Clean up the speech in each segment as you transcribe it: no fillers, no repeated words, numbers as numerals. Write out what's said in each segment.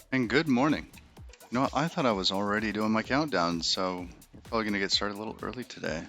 And good morning. You know what? I thought I was already doing my countdown, so we're probably going to get started a little early today.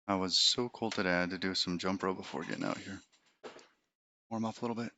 I was so cold today, I had to do some jump rope before getting out here. Warm up a little bit.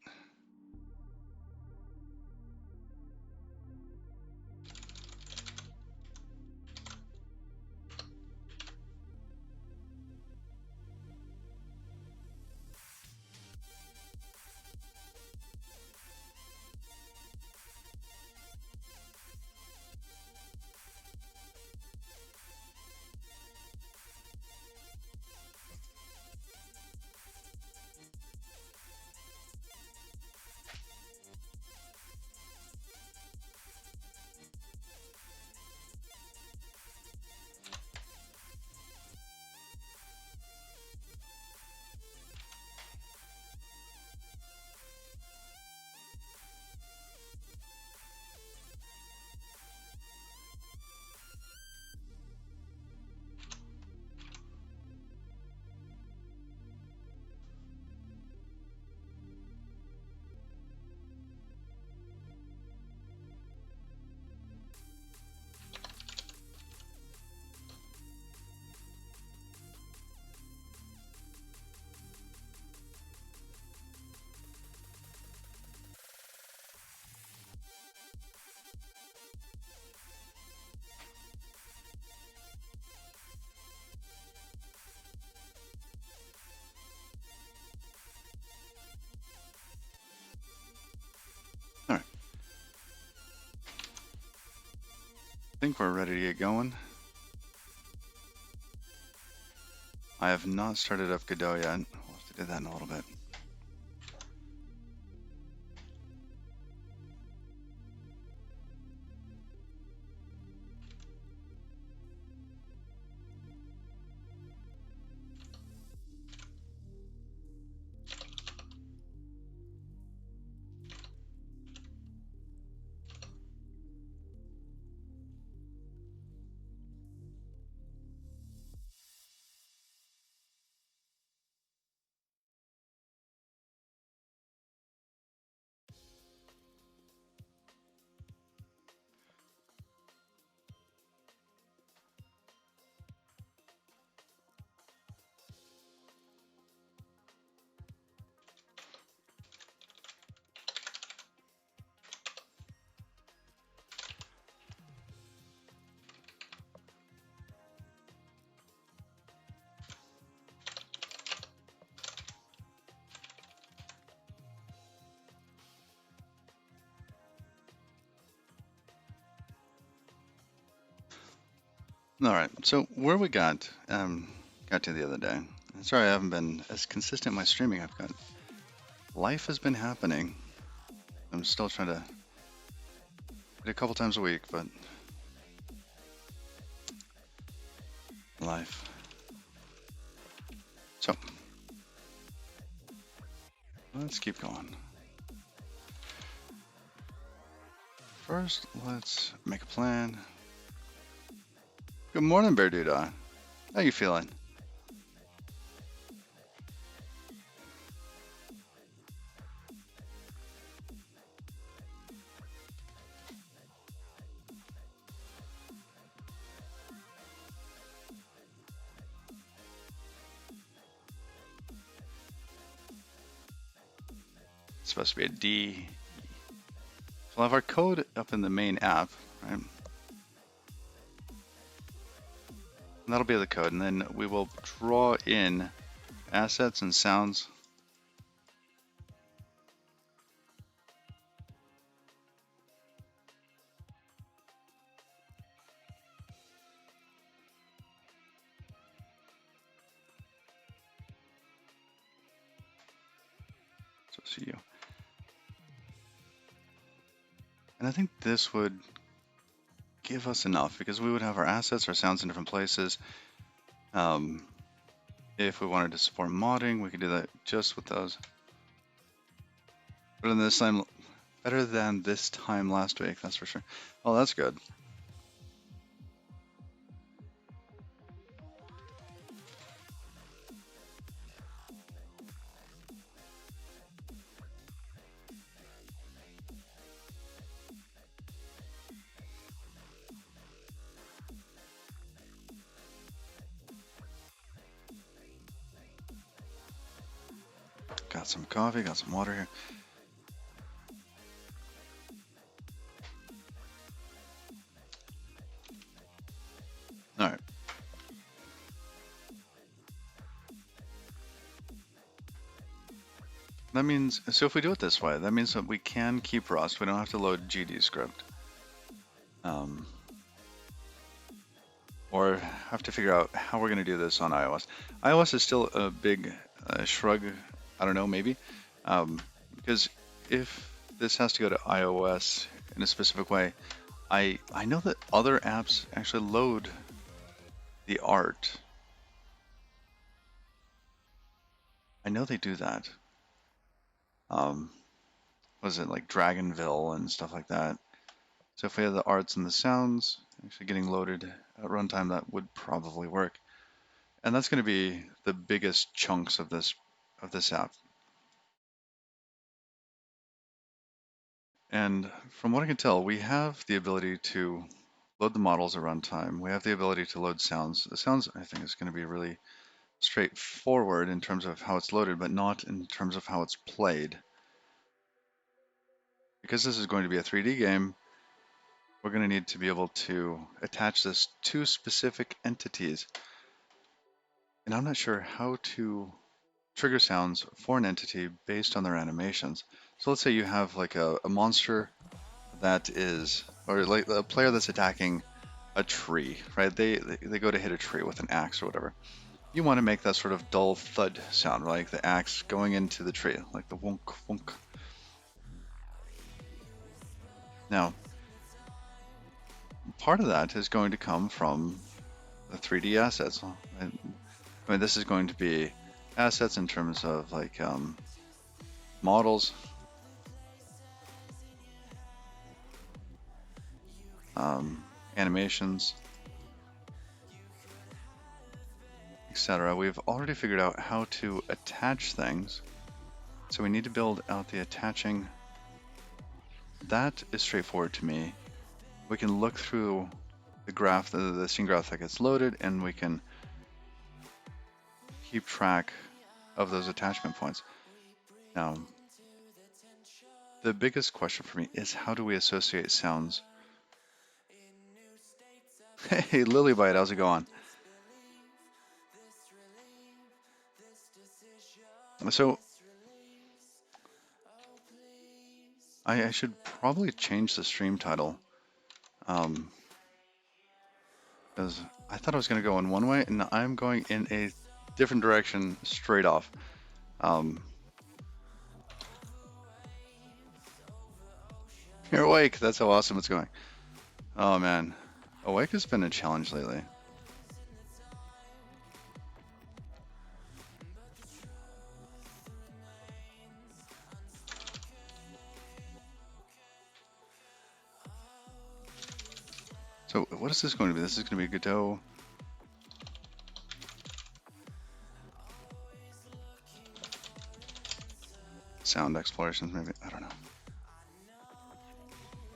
All right, I think we're ready to get going. I have not started up Godot yet. We'll have to do that in a little bit. All right, so where we got to the other day. Sorry, I haven't been as consistent in my streaming. Life has been happening. I'm still trying to a couple times a week, but life. So let's keep going. First, let's make a plan. Good morning, Bear Doodah. How you feeling? It's supposed to be a D. So we'll have our code up in the main app, right? And that'll be the code, and then we will draw in assets and sounds. So see you. And I think this would give us enough because we would have our assets, our sounds in different places. Um, if we wanted to support modding, we could do that just with those. Better than this time, better than this time last week, that's for sure. Oh, that's good. Got some coffee, got some water here. All right. That means, so if we do it this way, that means that we can keep Rust. We don't have to load GD script. Um, or have to figure out how we're going to do this on iOS. iOS is still a big shrug. I don't know, maybe. Because if this has to go to iOS in a specific way, I know that other apps actually load the art. I know they do that. Um, was it like Dragonville and stuff like that? So if we have the arts and the sounds actually getting loaded at runtime, that would probably work. And that's going to be the biggest chunks of this app. And from what I can tell, we have the ability to load the models at runtime. We have the ability to load sounds. The sounds, I think, is going to be really straightforward in terms of how it's loaded, but not in terms of how it's played. Because this is going to be a 3D game, we're going to need to be able to attach this to specific entities. And I'm not sure how to trigger sounds for an entity based on their animations. So let's say you have like a monster that is, or like a player that's attacking a tree, right? They go to hit a tree with an axe or whatever. You want to make that sort of dull thud sound, like the axe going into the tree, like the wonk wonk. Now, part of that is going to come from the 3D assets. I mean, this is going to be assets in terms of like models, animations, etc. We've already figured out how to attach things, so we need to build out the attaching. That is straightforward to me. We can look through the graph, the scene graph that gets loaded, and we can keep track of those attachment points. Now, the biggest question for me is how do we associate sounds? Hey, Lilybite, how's it going? So, I should probably change the stream title. Because I thought I was going to go in one way, and I'm going in a different direction straight off. You're awake. That's how awesome it's going. Oh man, awake has been a challenge lately. So what is this going to be? This is going to be Godot. Sound explorations, maybe. I don't know.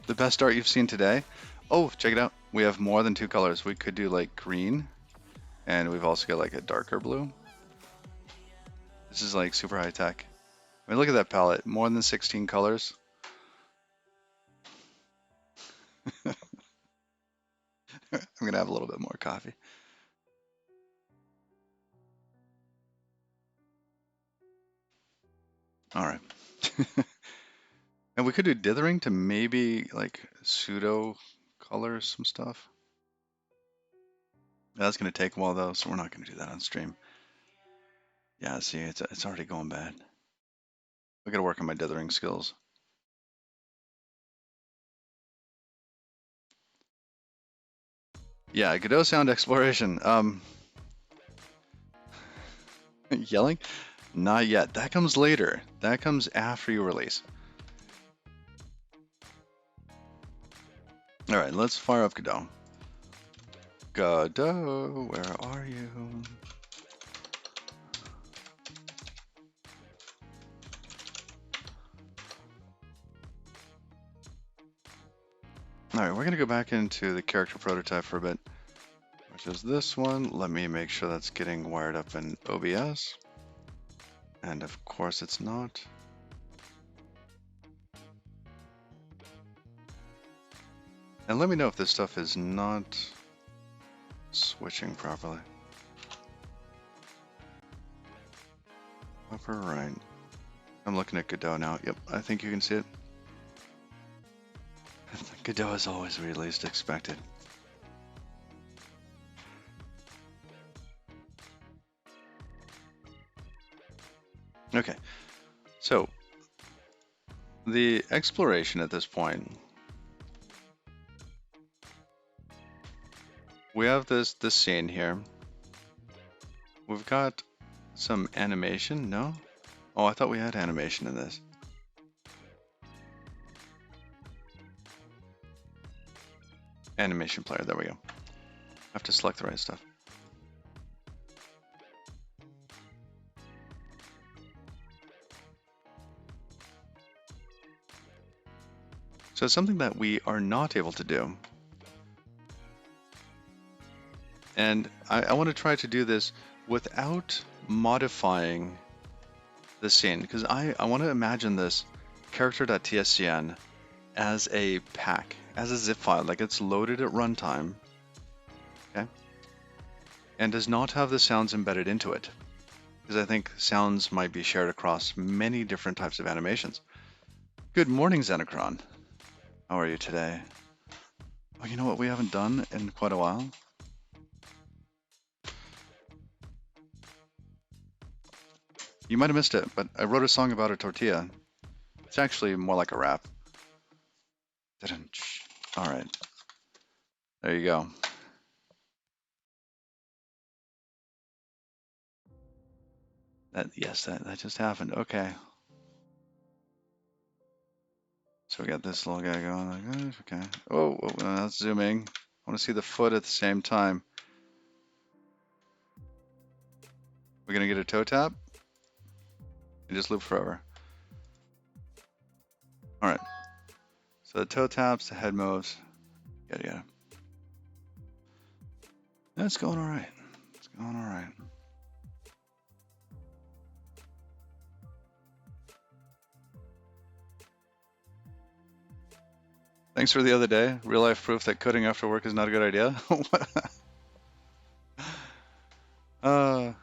The best art you've seen today? Oh, check it out. We have more than two colors. We could do like green, and we've also got like a darker blue. This is like super high tech. I mean, look at that palette. More than 16 colors. I'm gonna have a little bit more coffee. All right. And we could do dithering to maybe like pseudo color some stuff. That's gonna take a while though, so we're not gonna do that on stream. Yeah, see, it's already going bad. I gotta work on my dithering skills. Yeah, Godot sound exploration. Yelling? Not yet. That comes later. That comes after you release. All right, let's fire up Godot. Godot, where are you? All right, we're gonna go back into the character prototype for a bit, which is this one. Let me make sure that's getting wired up in OBS. And of course it's not. And let me know if this stuff is not switching properly. Upper right. I'm looking at Godot now. Yep, I think you can see it. Godot is always the least expected. Okay, so the exploration at this point, we have this scene here. We've got some animation, no? Oh, I thought we had animation in this. Animation player, there we go. I have to select the right stuff. So something that we are not able to do. And I want to try to do this without modifying the scene, because I want to imagine this character.tscn as a pack, as a zip file, like it's loaded at runtime, okay, and does not have the sounds embedded into it, because I think sounds might be shared across many different types of animations. Good morning, Xenocron. How are you today? Oh, you know what we haven't done in quite a while? You might have missed it, but I wrote a song about a tortilla. It's actually more like a rap. All right. There you go. Yes, that just happened. Okay. So we got this little guy going like this. Okay. Oh, that's zooming. I want to see the foot at the same time. We're gonna get a toe tap and just loop forever. All right. So the toe taps, the head moves, yada yada. That's going all right. It's going all right. Thanks for the other day. Real life proof that coding after work is not a good idea. uh,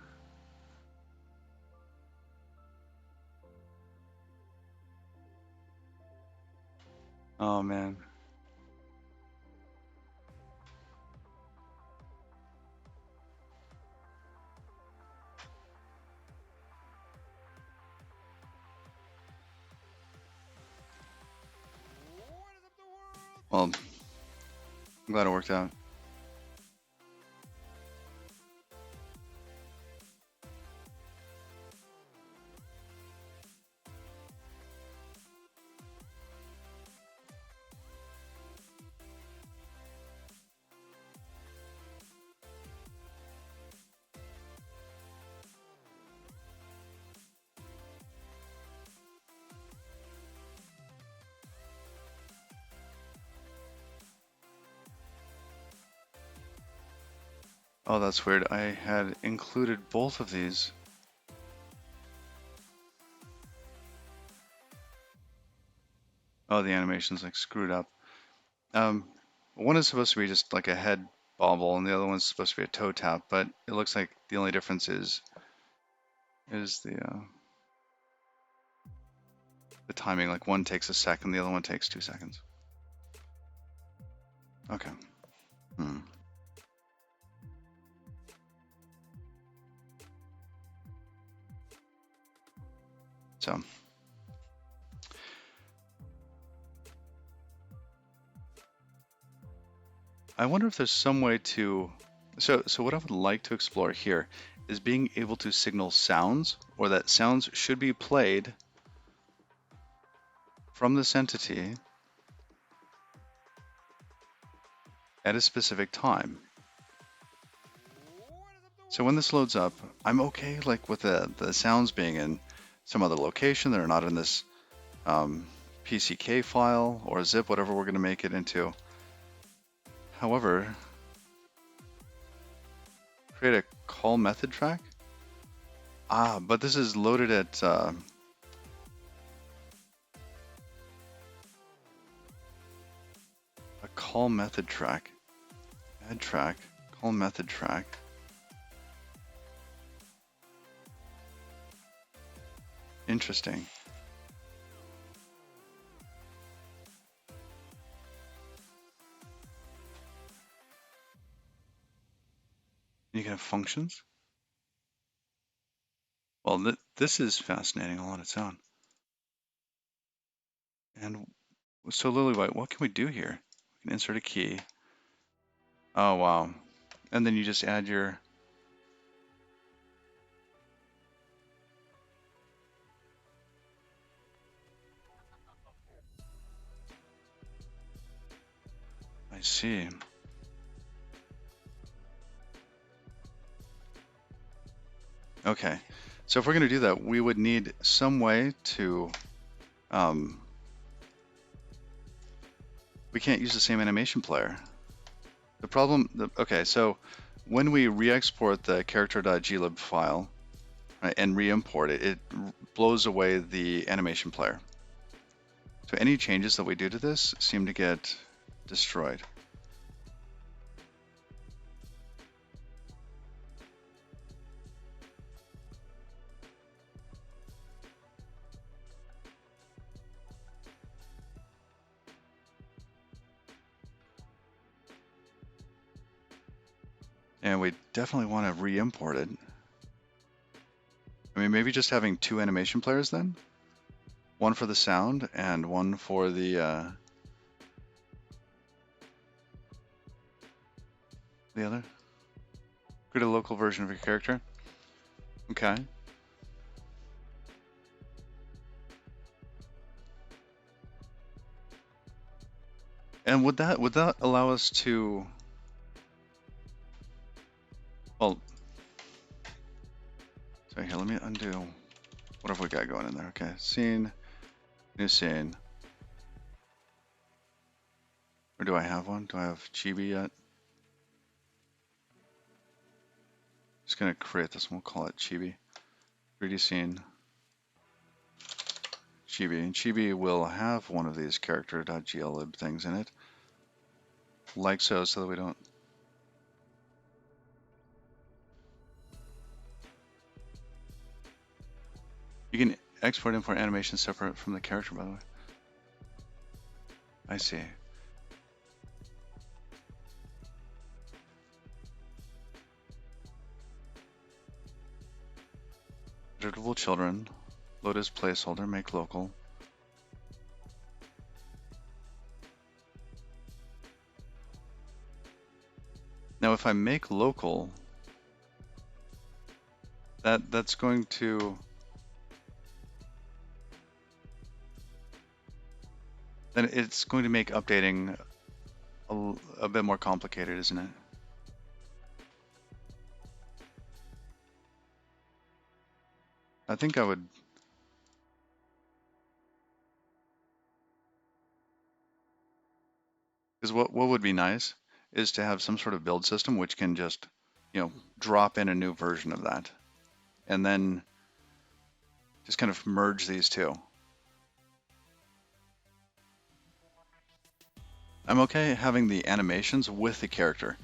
oh man. Well, I'm glad it worked out. Oh, that's weird. I had included both of these. Oh, the animation's like screwed up. One is supposed to be just like a head bobble, and the other one's supposed to be a toe tap. But it looks like the only difference is the timing. Like one takes a second, the other one takes 2 seconds. Okay. So. I wonder if there's some way to. So what I would like to explore here is being able to signal sounds, or that sounds should be played from this entity at a specific time. So when this loads up, I'm okay like with the sounds being in some other location that are not in this PCK file or zip, whatever we're going to make it into. However, create a call method track. But this is loaded at a call method track. Add track, call method track. Interesting. You can have functions. Well, this is fascinating all on its own. And so Lillywhite, what can we do here? We can insert a key. Oh, wow. And then you just add your... I see. Okay. So if we're going to do that, we would need some way to... we can't use the same animation player. The problem... okay, so when we re-export the character.glib file, right, and re-import it, it blows away the animation player. So any changes that we do to this seem to get destroyed. And we definitely want to re-import it. I mean, maybe just having two animation players then? One for the sound and one for the other? Create a local version of your character. Okay. And would that allow us to... Well, so here, let me undo. What have we got going in there? Okay, scene, new scene. Or do I have one? Do I have Chibi yet? Just gonna create this one. We'll call it Chibi. 3D scene. Chibi. And Chibi will have one of these character.glib things in it. Like so that we don't... You can export import animation separate from the character, by the way. I see. Editable children. Load as placeholder. Make local. Now, if I make local, that's going to... then it's going to make updating a bit more complicated, isn't it? I think I would... Because what would be nice is to have some sort of build system which can just, drop in a new version of that. And then just kind of merge these two. I'm okay having the animations with the character.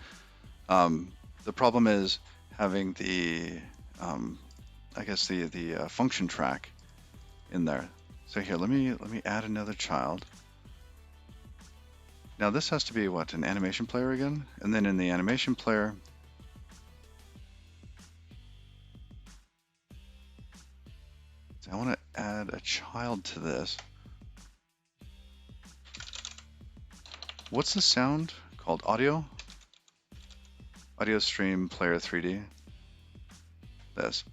The problem is having the, I guess the function track in there. So here, let me add another child. Now this has to be what, an animation player again? And then in the animation player, so I want to add a child to this. What's the sound called? Audio? Audio stream player 3D. This.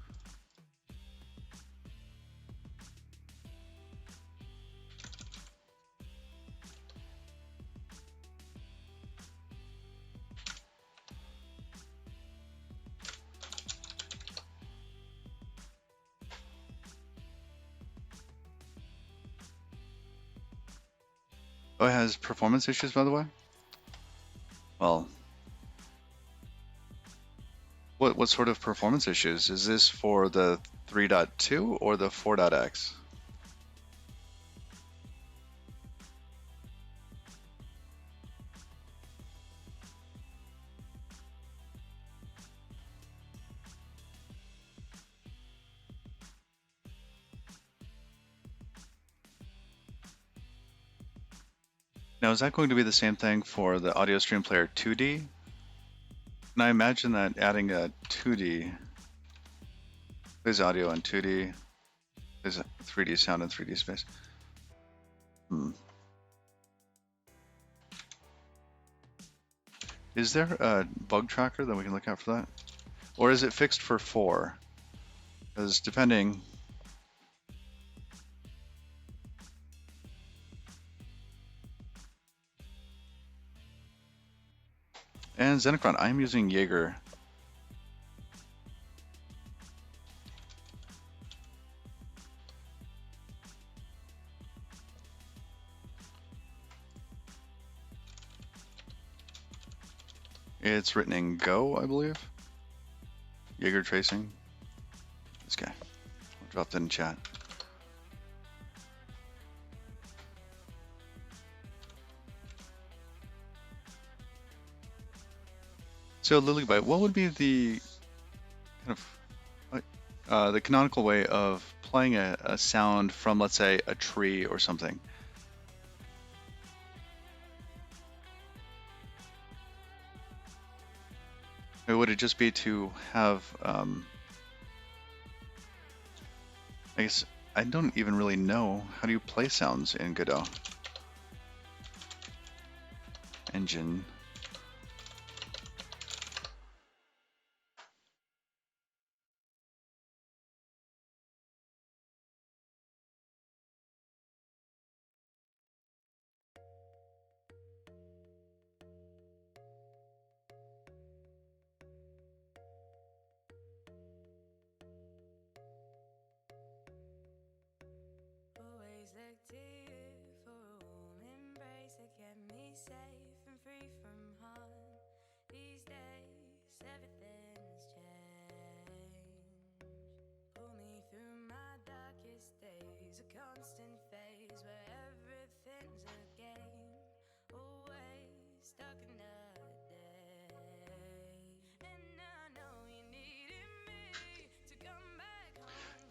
Oh, it has performance issues, by the way? Well, what sort of performance issues? Is this for the 3.2 or the 4.x? Now, is that going to be the same thing for the audio stream player 2D? And I imagine that adding a 2D, there's audio in 2D, there's a 3D sound in 3D space. Is there a bug tracker that we can look out for that? Or is it fixed for 4? Because depending... And Xenocron, I'm using Jaeger. It's written in Go, I believe. Jaeger tracing. This guy. I'll drop that in chat. So Lilybite, what would be the kind of the canonical way of playing a sound from, let's say, a tree or something? Or would it just be to have, I guess, I don't even really know. How do you play sounds in Godot? Engine.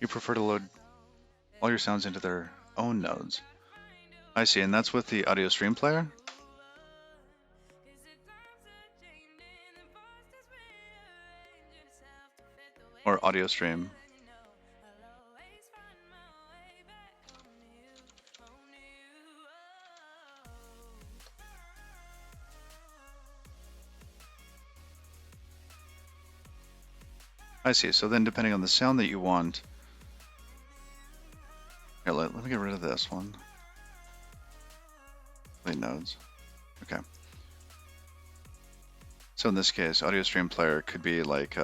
You prefer to load all your sounds into their own nodes. I see, and that's with the audio stream player? Or audio stream? I see, so then depending on the sound that you want... Here, let me get rid of this one. Play nodes. Okay. So in this case, audio stream player could be like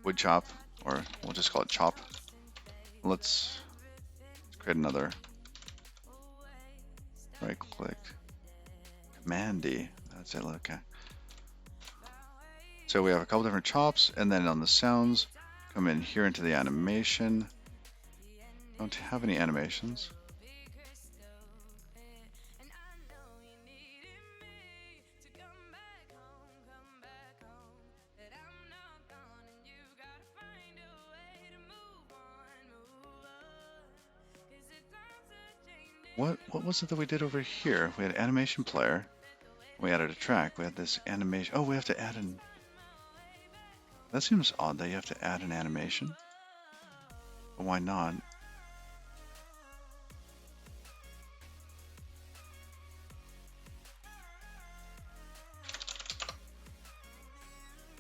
wood chop, or we'll just call it chop. Let's create another. Right click. Command D. That's it. Okay. So we have a couple different chops, and then on the sounds, come in here into the animation. Don't have any animations. What was it that we did over here? We had animation player. We added a track. We had this animation. Oh, we have to add an... That seems odd that you have to add an animation. But why not?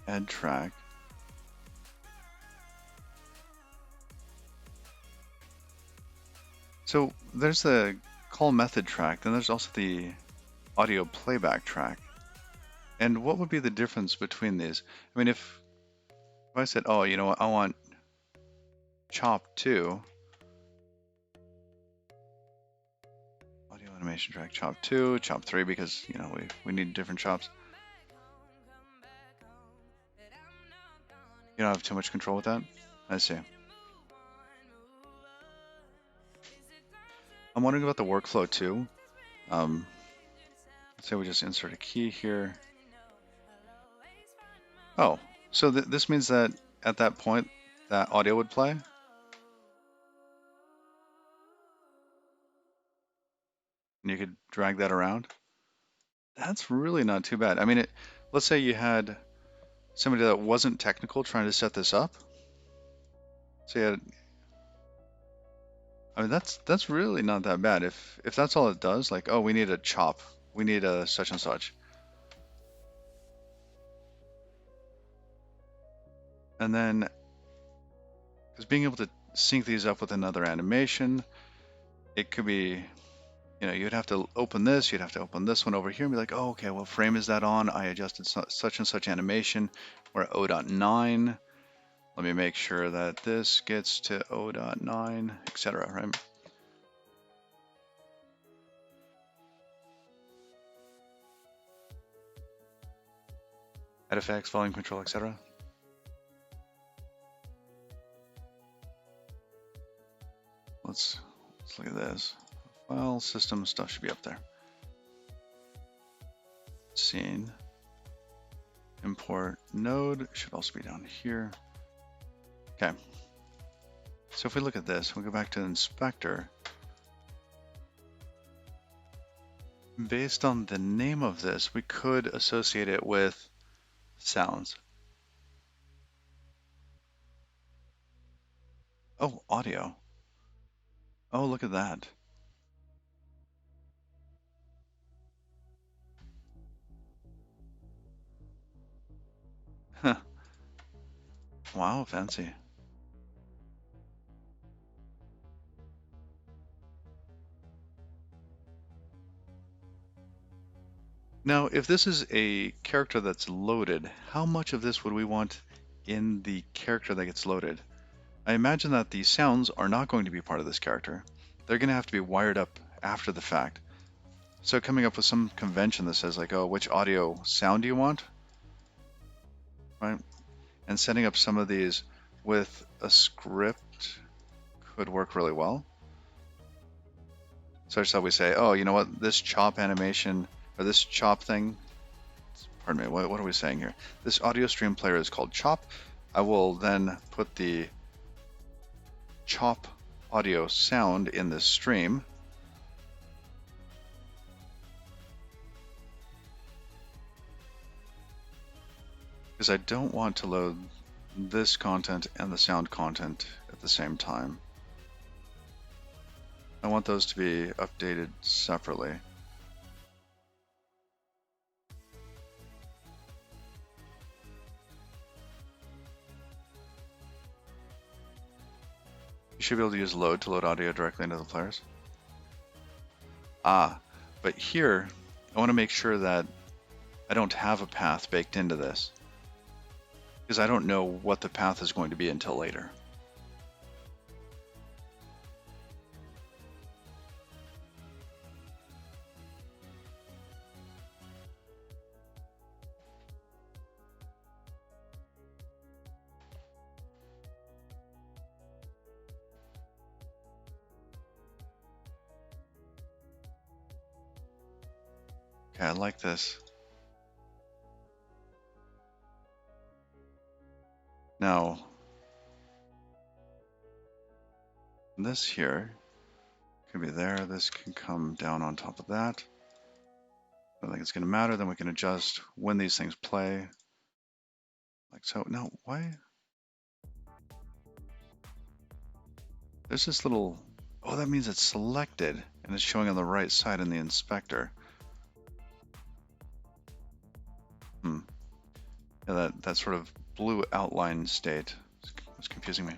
Add track. So there's the call method track, then there's also the audio playback track. And what would be the difference between these? I mean, if I said, oh, you know what, I want chop 2, audio animation track chop 2, chop 3, because, you know, we need different chops. You don't have too much control with that? I see. I'm wondering about the workflow too. Let's say we just insert a key here. Oh, so this means that at that point, that audio would play? And you could drag that around? That's really not too bad. I mean, let's say you had somebody that wasn't technical trying to set this up. So you had, I mean, that's really not that bad. If that's all it does, like, oh, we need a chop, we need a such and such. And then, because being able to sync these up with another animation, it could be, you know, you'd have to open this, you'd have to open this one over here and be like, oh, okay, what frame is that on? I adjusted such and such animation. We're at 0.9. Let me make sure that this gets to 0.9, etc., right? Add effects, volume control, etc. Let's look at this. File system stuff should be up there. Scene. Import node should also be down here. Okay. So if we look at this, we'll go back to the inspector. Based on the name of this, we could associate it with sounds. Oh, audio. Oh, look at that. Huh. Wow, fancy. Now, if this is a character that's loaded, how much of this would we want in the character that gets loaded? I imagine that the sounds are not going to be part of this character. They're going to have to be wired up after the fact. So coming up with some convention that says like, oh, which audio sound do you want? Right? And setting up some of these with a script could work really well. Such that we say, oh, you know what, this chop animation, or this chop thing, pardon me, what are we saying here? This audio stream player is called chop. I will then put the chop audio sound in this stream. Because I don't want to load this content and the sound content at the same time. I want those to be updated separately. You should be able to use load to load audio directly into the players. But here, I want to make sure that I don't have a path baked into this, because I don't know what the path is going to be until later. Okay, I like this. Now, this here can be there. This can come down on top of that. I don't think it's going to matter. Then we can adjust when these things play. Like so. Now, why? There's this little, oh, that means it's selected and it's showing on the right side in the inspector. Yeah, that sort of blue outline state was confusing me.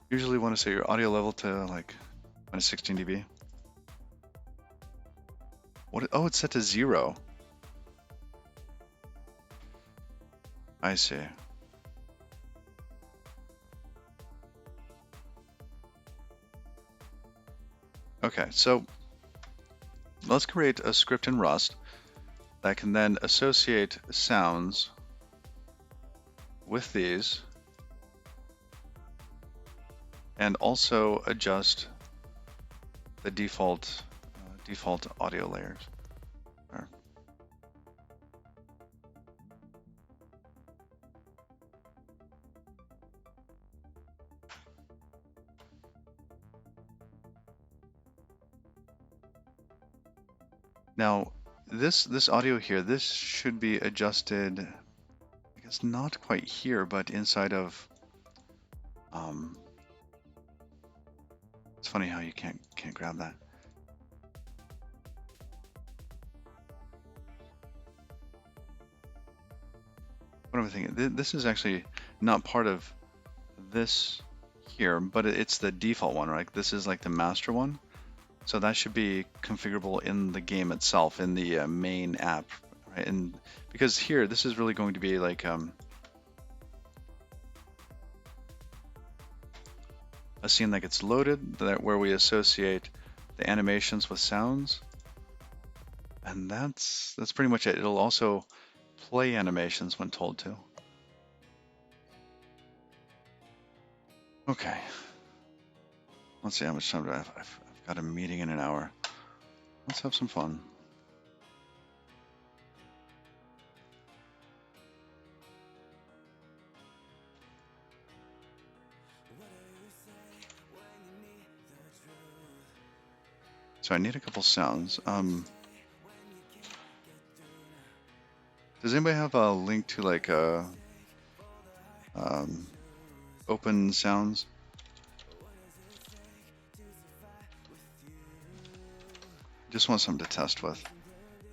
Usually want to set your audio level to like minus 16 dB. What? Oh, it's set to 0. I see. Okay, so let's create a script in Rust that can then associate sounds with these and also adjust the default audio layers. Or, now, this audio here, this should be adjusted. I guess not quite here, but inside of. It's funny how you can't grab that. What am I thinking? This is actually not part of this here, but it's the default one, right? This is like the master one. So that should be configurable in the game itself, in the main app, right? And because here, this is really going to be like a scene that gets loaded, where we associate the animations with sounds, and that's pretty much it. It'll also play animations when told to. Okay. Let's see how much time do I have. I've got a meeting in an hour. Let's have some fun. So I need a couple sounds. Does anybody have a link to like open sounds? Just want something to test with.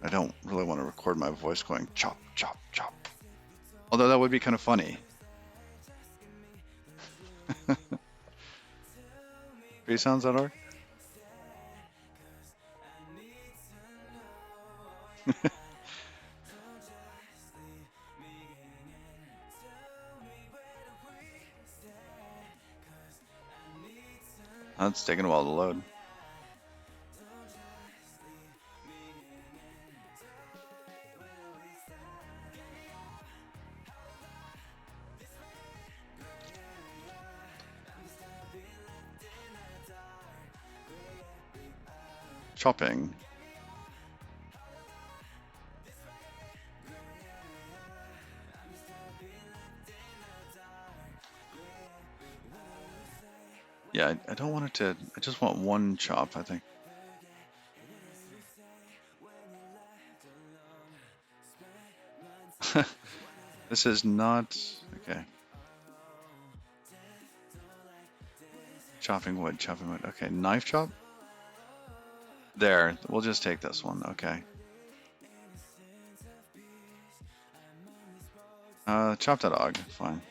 I don't really want to record my voice going chop, chop, chop. Although that would be kind of funny. Freesounds.org? That's taking a while to load. Chopping. Yeah, I don't want it to, I just want one chop, I think. This is not, okay. Chopping wood, chopping wood. Okay, knife chop? There, we'll just take this one, okay. Chop that dog, fine.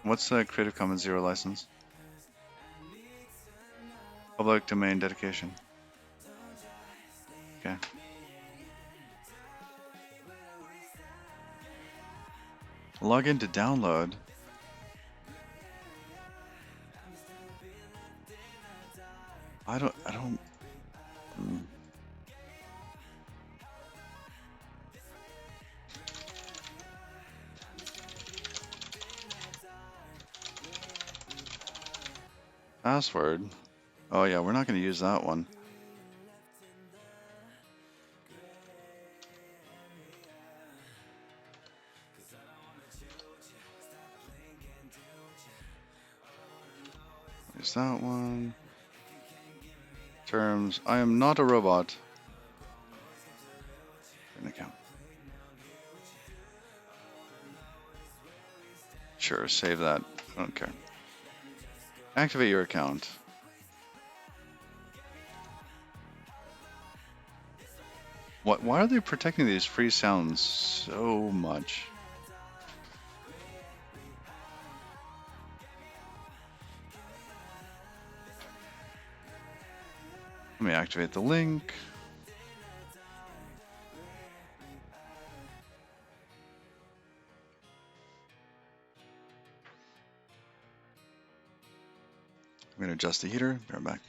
What's the Creative Commons Zero license? Public domain dedication. Okay. Log in to download. I don't. Password. Oh yeah, we're not going to use that one. There's that one. Terms. I am not a robot. An account. Sure, save that. I don't care. Activate your account. What? Why are they protecting these free sounds so much? Let me activate the link. I'm going to adjust the heater. Be right back.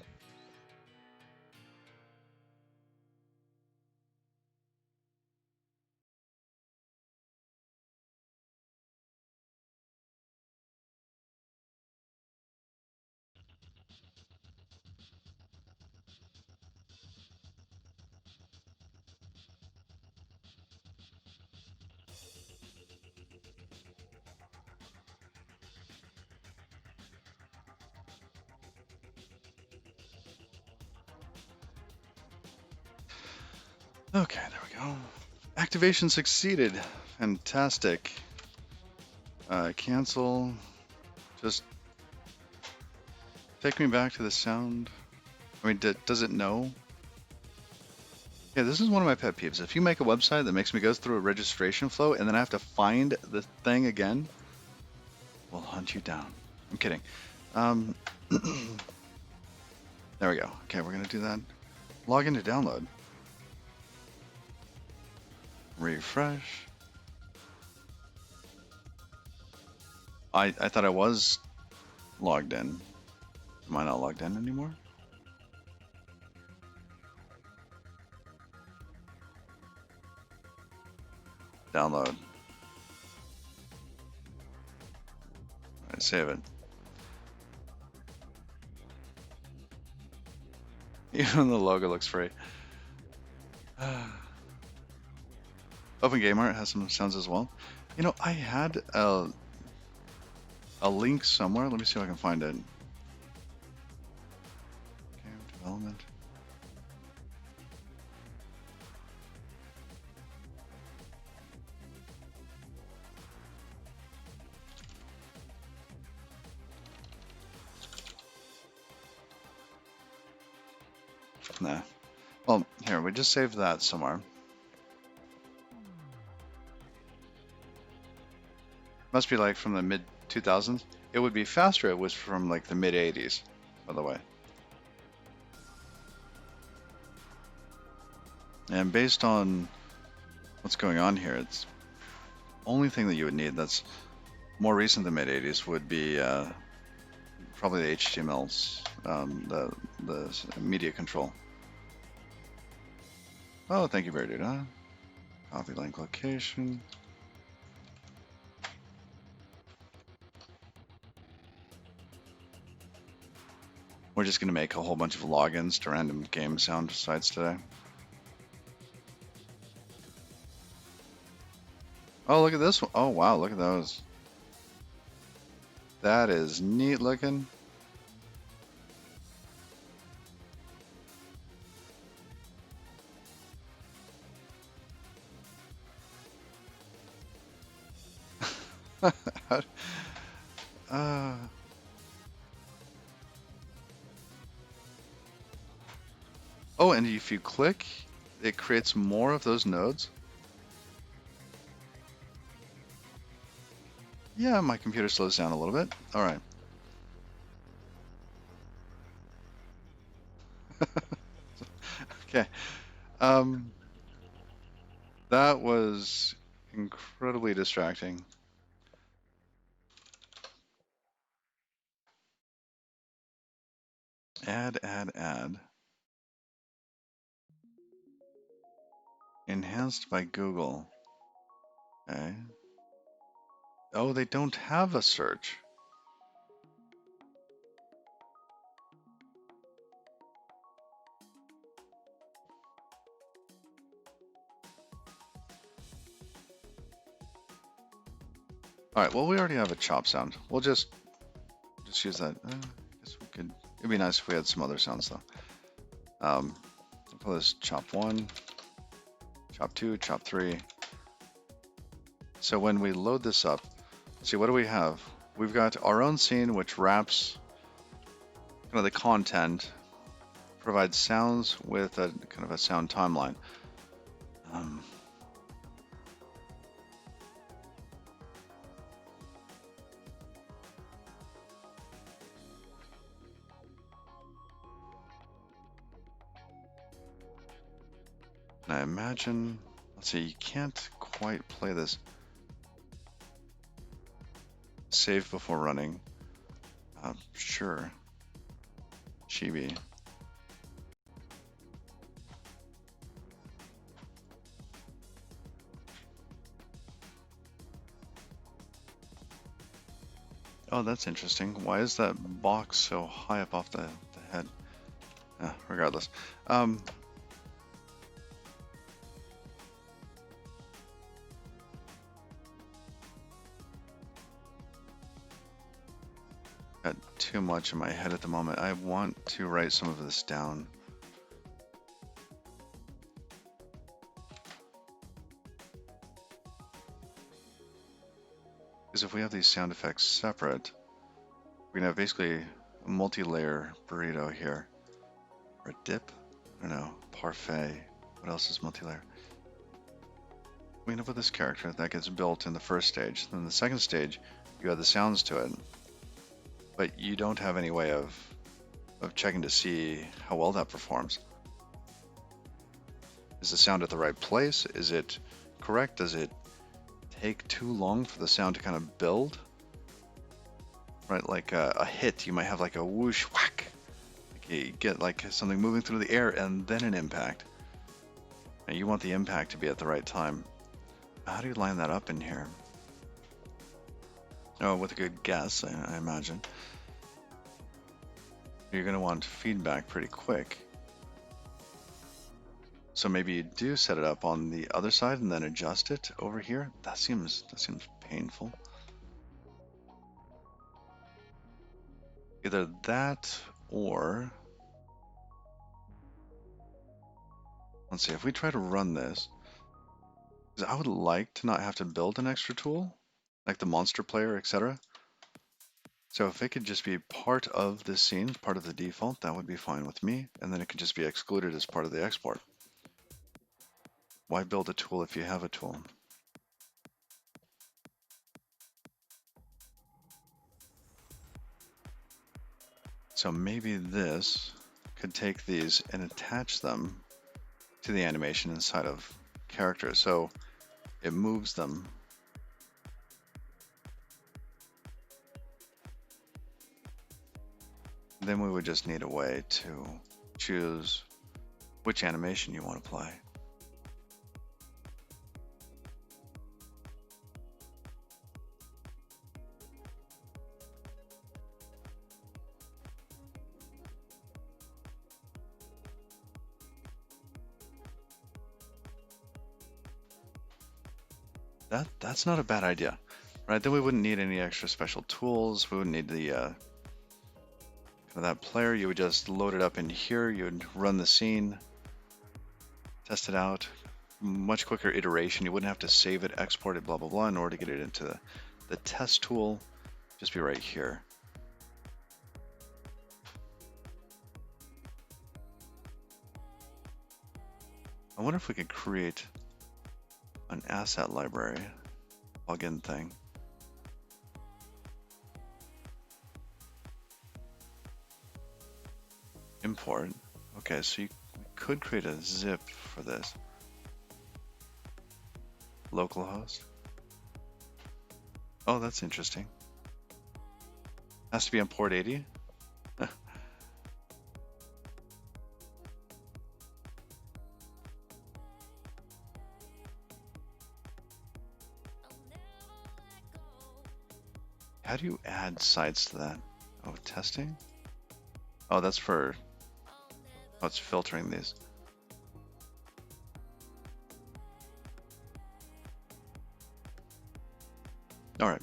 Okay, there we go. Activation succeeded. Fantastic. Cancel. Just take me back to the sound. I mean, does it know? Yeah, this is one of my pet peeves. If you make a website that makes me go through a registration flow and then I have to find the thing again, we'll hunt you down. I'm kidding. There we go. Okay, we're going to do that. Log into download. Refresh. I thought I was logged in. Am I not logged in anymore? Download. All right, save it. Even the logo looks free. Open Game Art has some sounds as well. You know, I had a link somewhere. Let me see if I can find it. Game development. Nah. Well, here, we just saved that somewhere. Must be like from the mid 2000s. It would be faster if it was from like the mid 80s, by the way. And based on what's going on here, it's only thing that you would need that's more recent than mid 80s would be probably the HTMLs, the media control. Oh, thank you very much. Copy link location. We're just going to make a whole bunch of logins to random game sound sites today. Oh, look at this one. Oh, wow, look at those. That is neat looking. Oh, and if you click, it creates more of those nodes. Yeah, my computer slows down a little bit. All right. Okay. That was incredibly distracting. Add. Enhanced by Google. Okay. Oh, they don't have a search. All right, well, we already have a chop sound. We'll just use that. I guess we could. It'd be nice if we had some other sounds though. Call this chop 1, chop 2, chop 3. So when we load this up, see, what do we have? We've got our own scene which wraps kind of the content, provides sounds with a kind of a sound timeline. Um, and I imagine, let's see, you can't quite play this save before running. Sure, chibi. Oh, that's interesting. Why is that box so high up off the head? Regardless. Got too much in my head at the moment. I want to write some of this down. Because if we have these sound effects separate, we're gonna have basically a multi-layer burrito here. Or a dip? I don't know. Parfait. What else is multi-layer? We end up with this character that gets built in the first stage. Then the second stage, you add the sounds to it. But you don't have any way of checking to see how well that performs. Is the sound at the right place? Is it correct? Does it take too long for the sound to kind of build? Right, like a hit, you might have like a whoosh, whack. Like you get like something moving through the air and then an impact. And you want the impact to be at the right time. How do you line that up in here? Oh, with a good guess, I imagine. You're going to want feedback pretty quick. So maybe you do set it up on the other side and then adjust it over here. That seems painful. Either that or, let's see, if we try to run this, because I would like to not have to build an extra tool, like the monster player, etc. So if it could just be part of this scene, part of the default, that would be fine with me, and then it could just be excluded as part of the export. Why build a tool if you have a tool? So maybe this could take these and attach them to the animation inside of characters, so it moves them. Then we would just need a way to choose which animation you want to play. That's not a bad idea, right? Then we wouldn't need any extra special tools. We wouldn't need the that player. You would just load it up in here. You would run the scene, test it out. Much quicker iteration. You wouldn't have to save it, export it, blah blah blah, in order to get it into the test tool. Just be right here. I wonder if we could create an asset library plugin thing. Import. Okay, so you could create a zip for this. Localhost. Oh, that's interesting. Has to be on port 80. How do you add sites to that? Oh, testing? Oh, that's for, oh, it's filtering these. All right.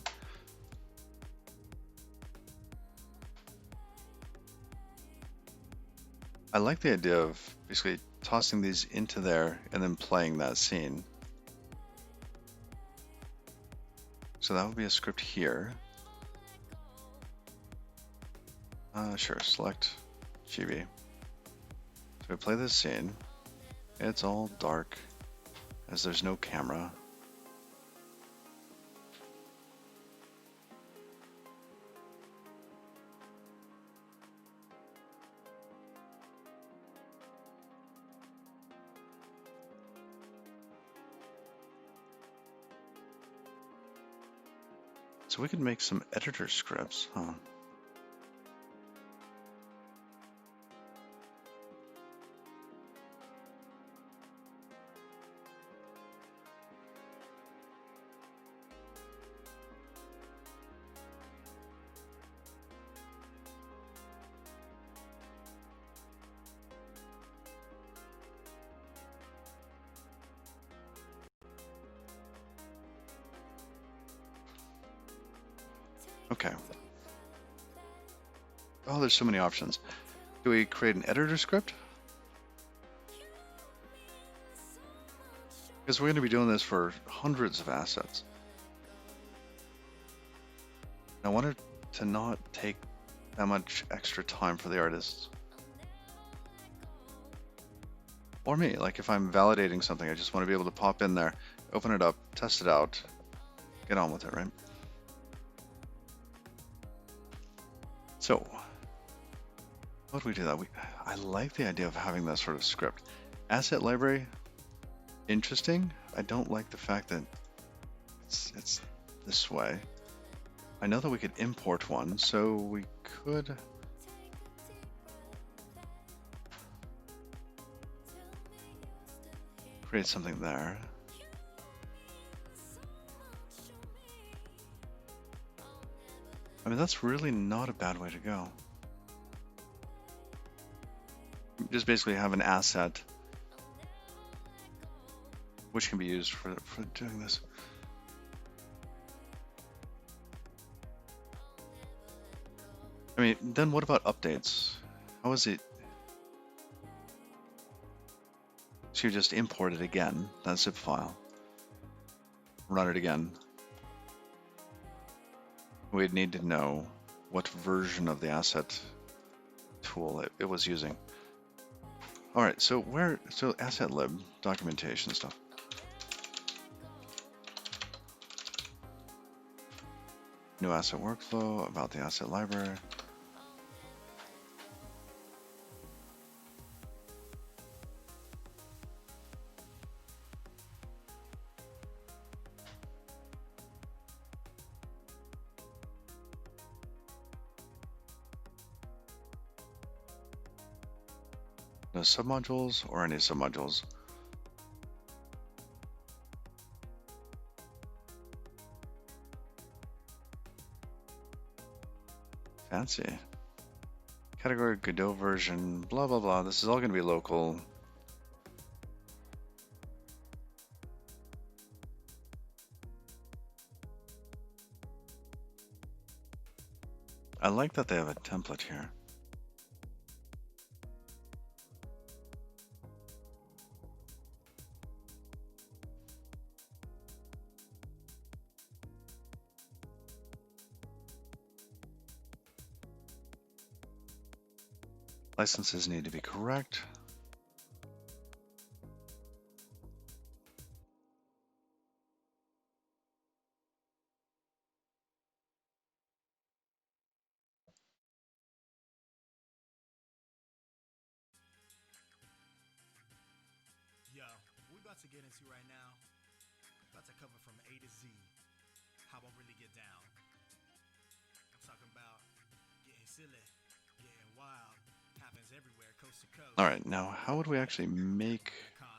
I like the idea of basically tossing these into there and then playing that scene. So that would be a script here. Sure, select Chibi. So we play this scene. It's all dark as there's no camera. So we could make some editor scripts, huh? Okay. Oh, there's so many options. Do we create an editor script? Because we're going to be doing this for hundreds of assets. I wanted to not take that much extra time for the artists. Or me, like if I'm validating something, I just want to be able to pop in there, open it up, test it out, get on with it, right? So, what do we do that? I like the idea of having that sort of script. Asset library, interesting. I don't like the fact that it's this way. I know that we could import one, so we could create something there. I mean, that's really not a bad way to go. Just basically have an asset which can be used for doing this. I mean, then what about updates? How is it? So you just import it again, that zip file, run it again. We'd need to know what version of the asset tool it was using. All right, so asset lib, documentation stuff. New asset workflow, about the asset library. No submodules or any submodules. Fancy. Category Godot version, blah, blah, blah. This is all going to be local. I like that they have a template here. Licenses need to be correct. Yo, what we about to get into right now, about to cover from A to Z, how I really get down. I'm talking about getting silly, getting wild, happens everywhere, coast to coast. All right, now how would we actually make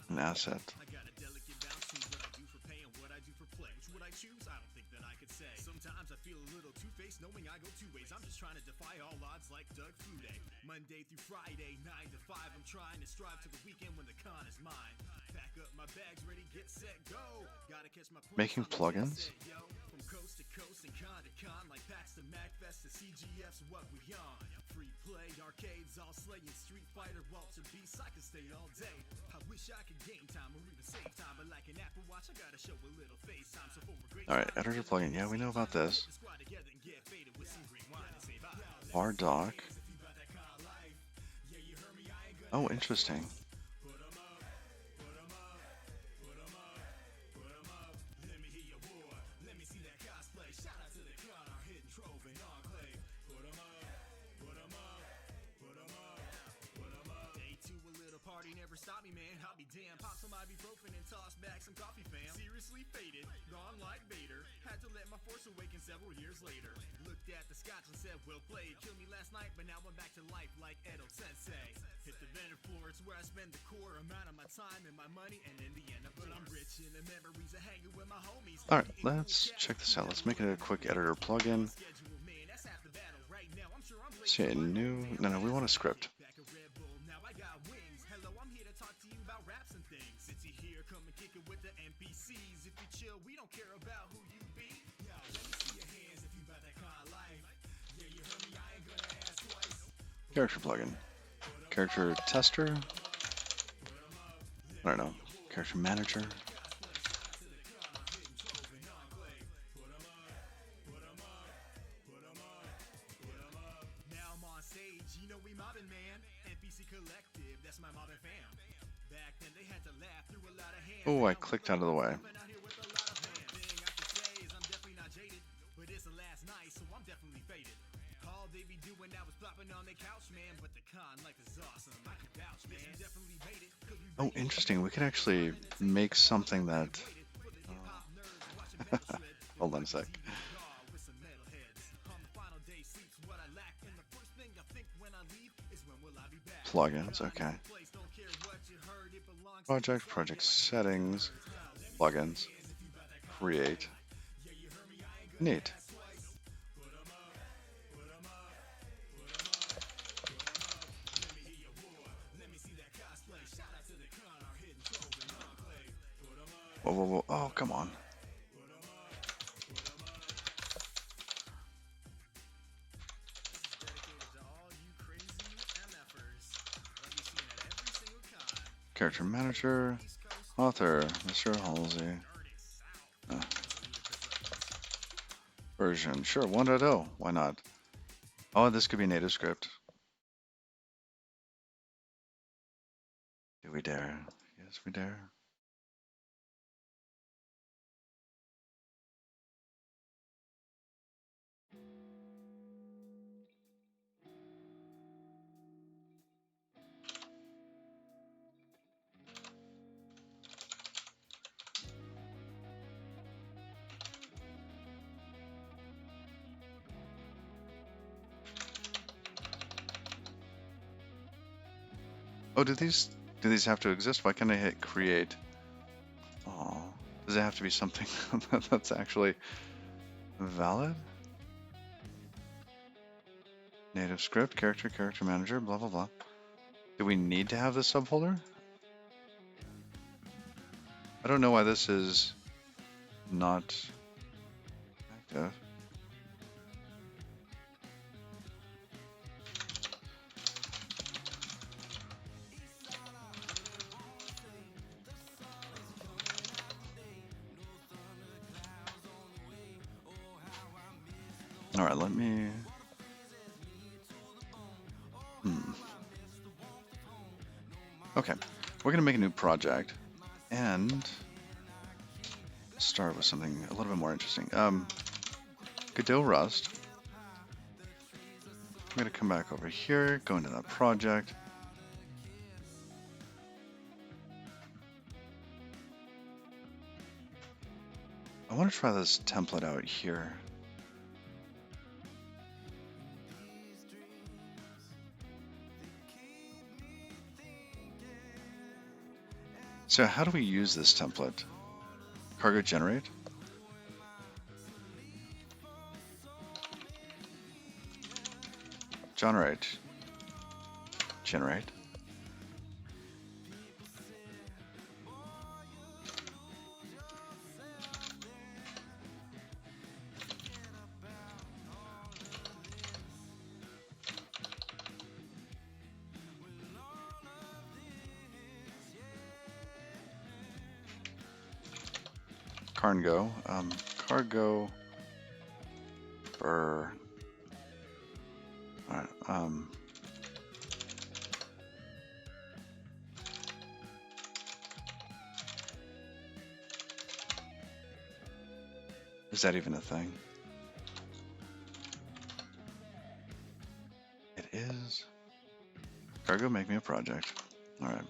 an asset? I got a delicate balance between what I do for pay and what I do for play. Which would I choose? I don't think that I could say. Sometimes I feel a little two-faced knowing I go two ways. I'm just trying to defy all odds like Doug Flutie. Monday through Friday, 9 to 5, I'm trying to strive to the weekend when the con is mine. Pack up my bags, ready, get set, go. Gotta catch my Making plugins? yo. From coast to coast and con to con, like packs to MacFest to CGF's what we on. Free play arcades, all slaying Street Fighter, Walter Beast. I could stay all day. I wish I could game time or even save time, but like an Apple Watch, I gotta show a little FaceTime. So for a great All right, editor plugin. Yeah, we know about this. Bar doc. Oh, interesting. Stop me, man, I'll be damned. Pop some ibuprofen and toss back some coffee, fam. Seriously faded, gone like Vader. Had to let my force awaken several years later. Looked at the scotch and said, well played. Killed me last night, but now I'm back to life like Edo Sensei. Hit the vendor floor, it's where I spend the core amount of my time and my money. And in the end, but I'm rich in the memories of hanging with my homies. All right, let's check this out. Let's make it a quick editor plugin. See a new. No, we want a script. We don't care about who you be. Yo, let me see your hands if you about that kind of life. Yeah, you heard me, I ain't gonna ask twice. Character plugin. Character tester. I don't know. Character manager. Now I'm on stage, you know we mobbing, man. NPC Collective, that's my mobbing fam. Back then they had to laugh through a lot of hands. Oh, I clicked out of the way. Oh, interesting. We could actually make something that... Hold on a sec. Plugins, okay. Project settings, plugins, create. Neat. Whoa, whoa, whoa. Oh, come on. Character manager, author, Mr. Halsey. Version, sure, 1.0. Why not? Oh, this could be native script. Do we dare? Yes, we dare. Oh, do these have to exist? Why can't I hit create? Oh, does it have to be something that's actually valid? Native script, character manager, blah blah blah. Do we need to have this subfolder? I don't know why this is not active. All right, let me. Okay, we're gonna make a new project and start with something a little bit more interesting. Godot Rust. I'm gonna come back over here, go into that project. I want to try this template out here. So how do we use this template? Cargo generate? Generate. cargo. Cargo for. All right. Is that even a thing? It is. Cargo, make me a project. All right.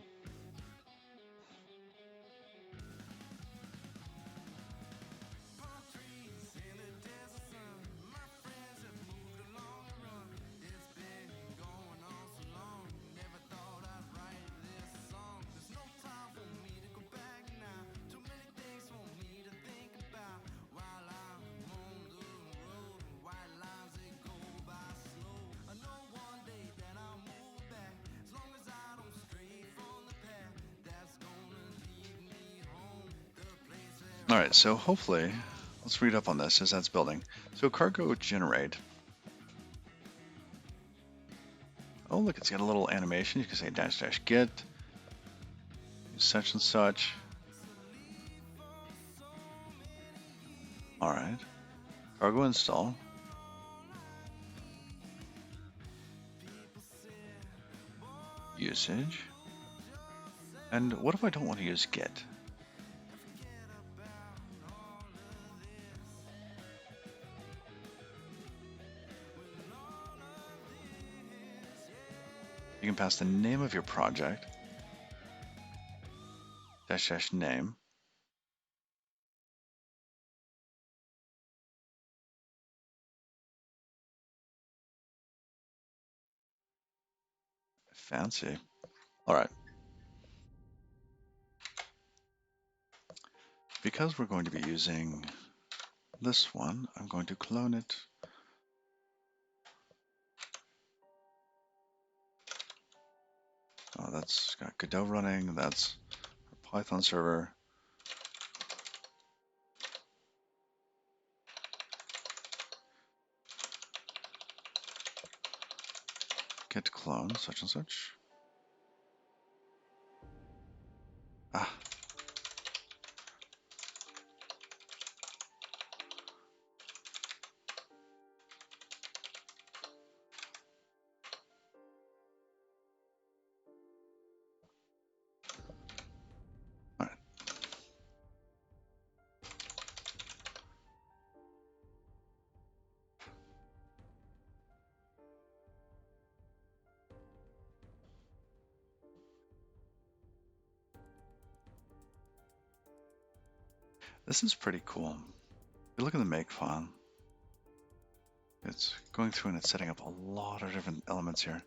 All right, so hopefully, let's read up on this as that's building. So cargo generate. Oh, look, it's got a little animation. You can say dash dash get, such and such. All right, cargo install. Usage. And what if I don't want to use get? You can pass the name of your project, dash dash name. Fancy. All right. Because we're going to be using this one, I'm going to clone it. Oh, that's got Godot running. That's our Python server. Git clone, such and such. Ah. All right. This is pretty cool. If you look at the make file, it's going through and it's setting up a lot of different elements here.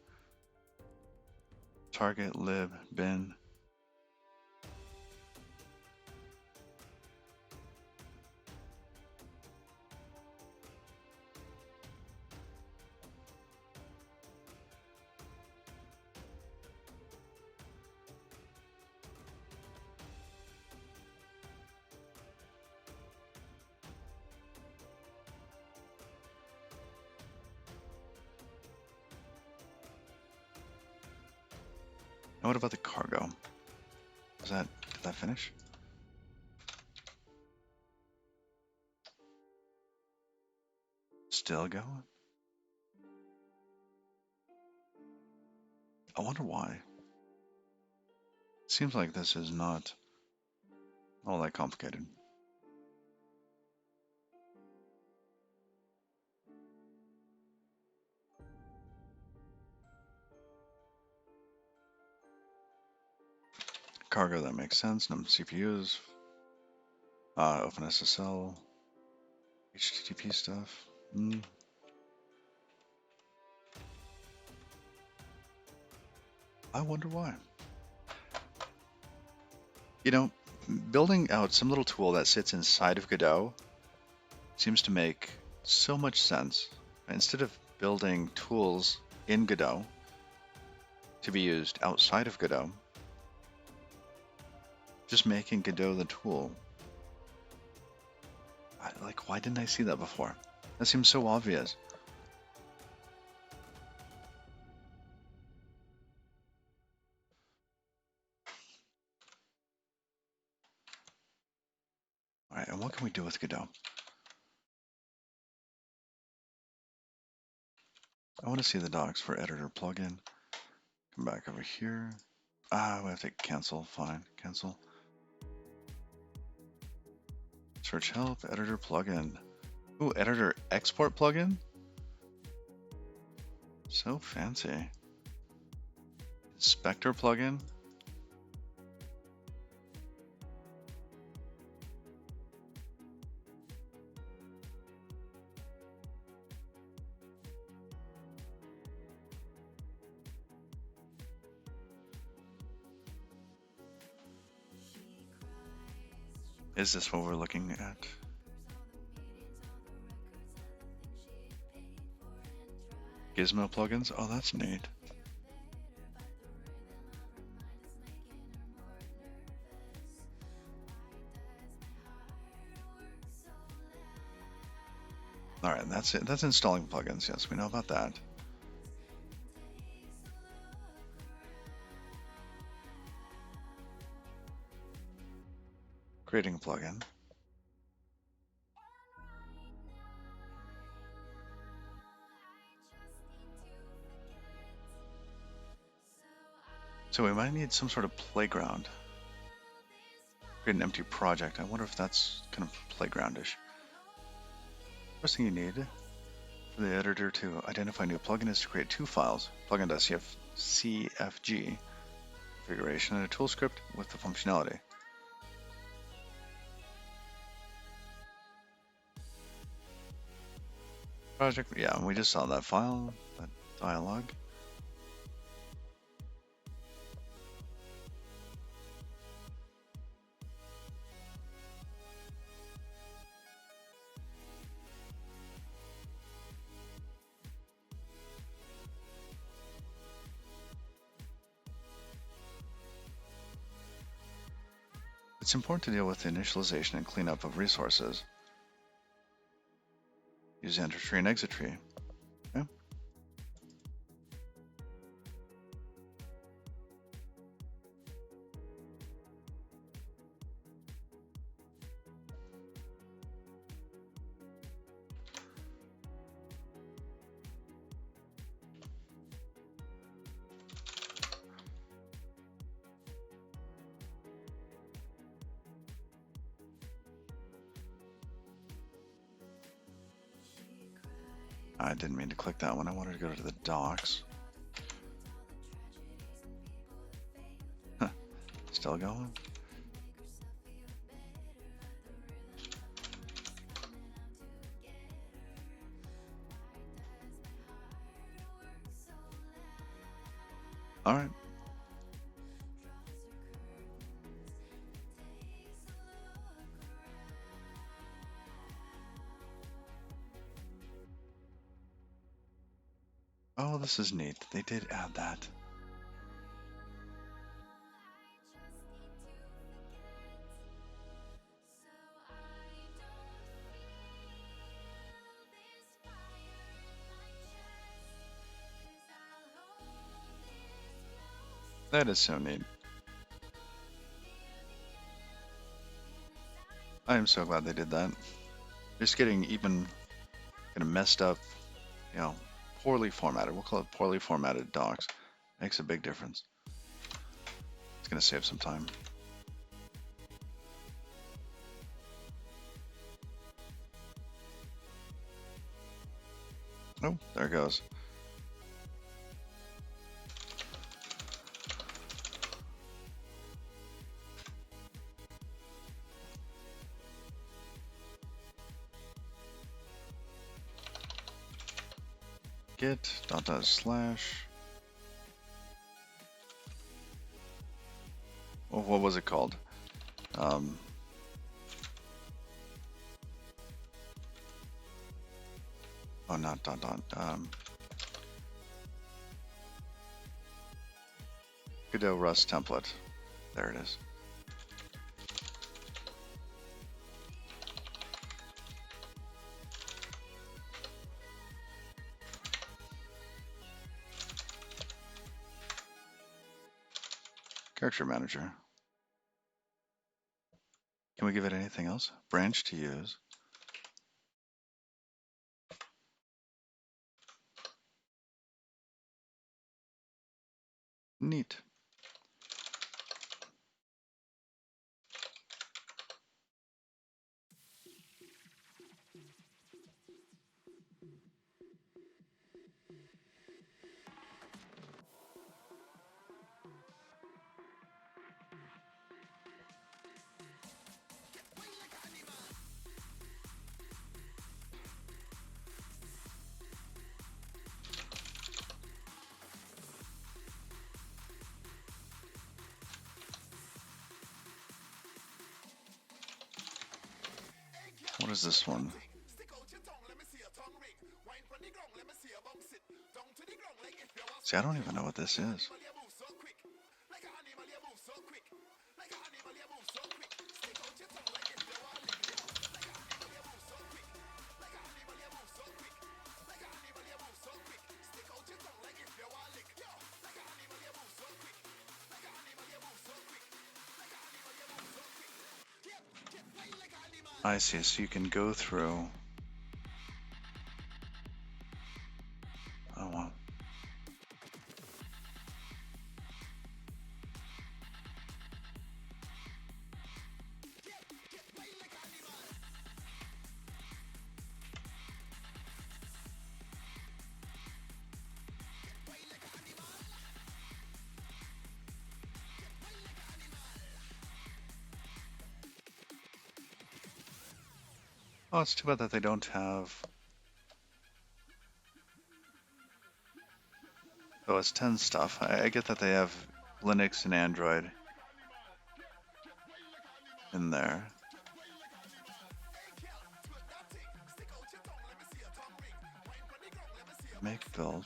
Target, lib, bin. And what about the cargo? Did that finish? Still going? I wonder why. Seems like this is not all that complicated. Cargo, that makes sense. Number of CPUs. OpenSSL. HTTP stuff. I wonder why. You know, building out some little tool that sits inside of Godot seems to make so much sense. Instead of building tools in Godot to be used outside of Godot, just making Godot the tool. Why didn't I see that before? That seems so obvious. All right, and what can we do with Godot? I want to see the docs for editor plugin. Come back over here. We have to cancel. Fine, cancel. Search help, editor plugin. Ooh, editor export plugin? So fancy. Inspector plugin? Is this what we're looking at? Gizmo plugins? Oh, that's neat. All right, that's it. That's installing plugins. Yes, we know about that. Creating a plugin. So we might need some sort of playground. Create an empty project. I wonder if that's kind of playgroundish. First thing you need for the editor to identify a new plugin is to create two files, plugin.cfg configuration and a tool script with the functionality. Project, yeah, we just saw that file, that dialog. It's important to deal with the initialization and cleanup of resources. Use enter tree and exit tree. Okay. I didn't mean to click that one. I wanted to go to the docs. Huh. Still going? All right. Oh, this is neat. They did add that. That is so neat. I am so glad they did that. Just getting even kind of messed up, you know, poorly formatted. We'll call it poorly formatted docs. Makes a big difference. It's going to save some time. Oh, there it goes. Git // well, what was it called? Oh, not dot dot. Godot Rust template. There it is. Character manager. Can we give it anything else? Branch to use. Neat. What is this one? See, I don't even know what this is. I see, so you can go through. Oh, wow. Oh, it's too bad that they don't have. OS 10 stuff. I get that they have Linux and Android in there. Make build.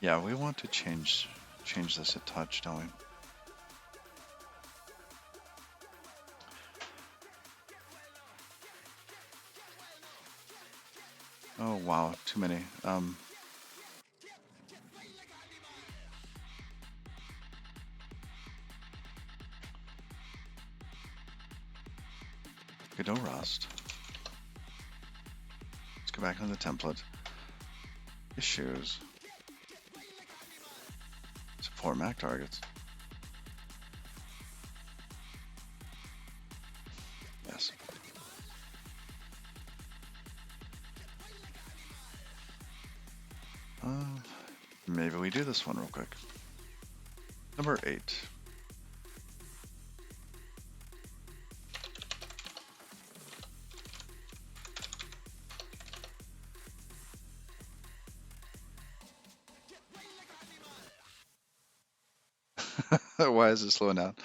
Yeah, we want to change this a touch, don't we? Oh wow, too many. Godot Rust. Let's go back on the template. Issues. Support Mac targets. Yes. Maybe we do this one real quick. Number 8. Why is it slowing down?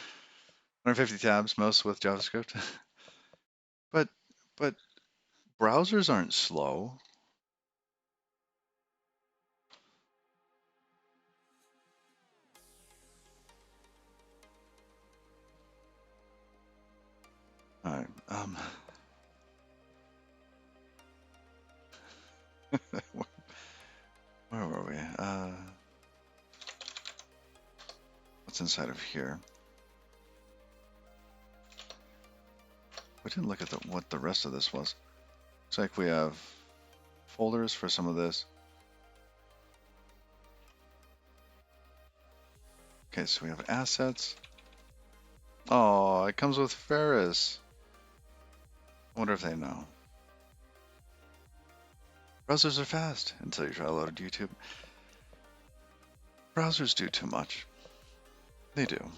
150 tabs, most with JavaScript. but browsers aren't slow. All right. Where were we? What's inside of here? We didn't look at what the rest of this was. Looks like we have folders for some of this. Okay, so we have assets. Oh, it comes with Ferris. I wonder if they know. Browsers are fast until you try to load YouTube. Browsers do too much. They do.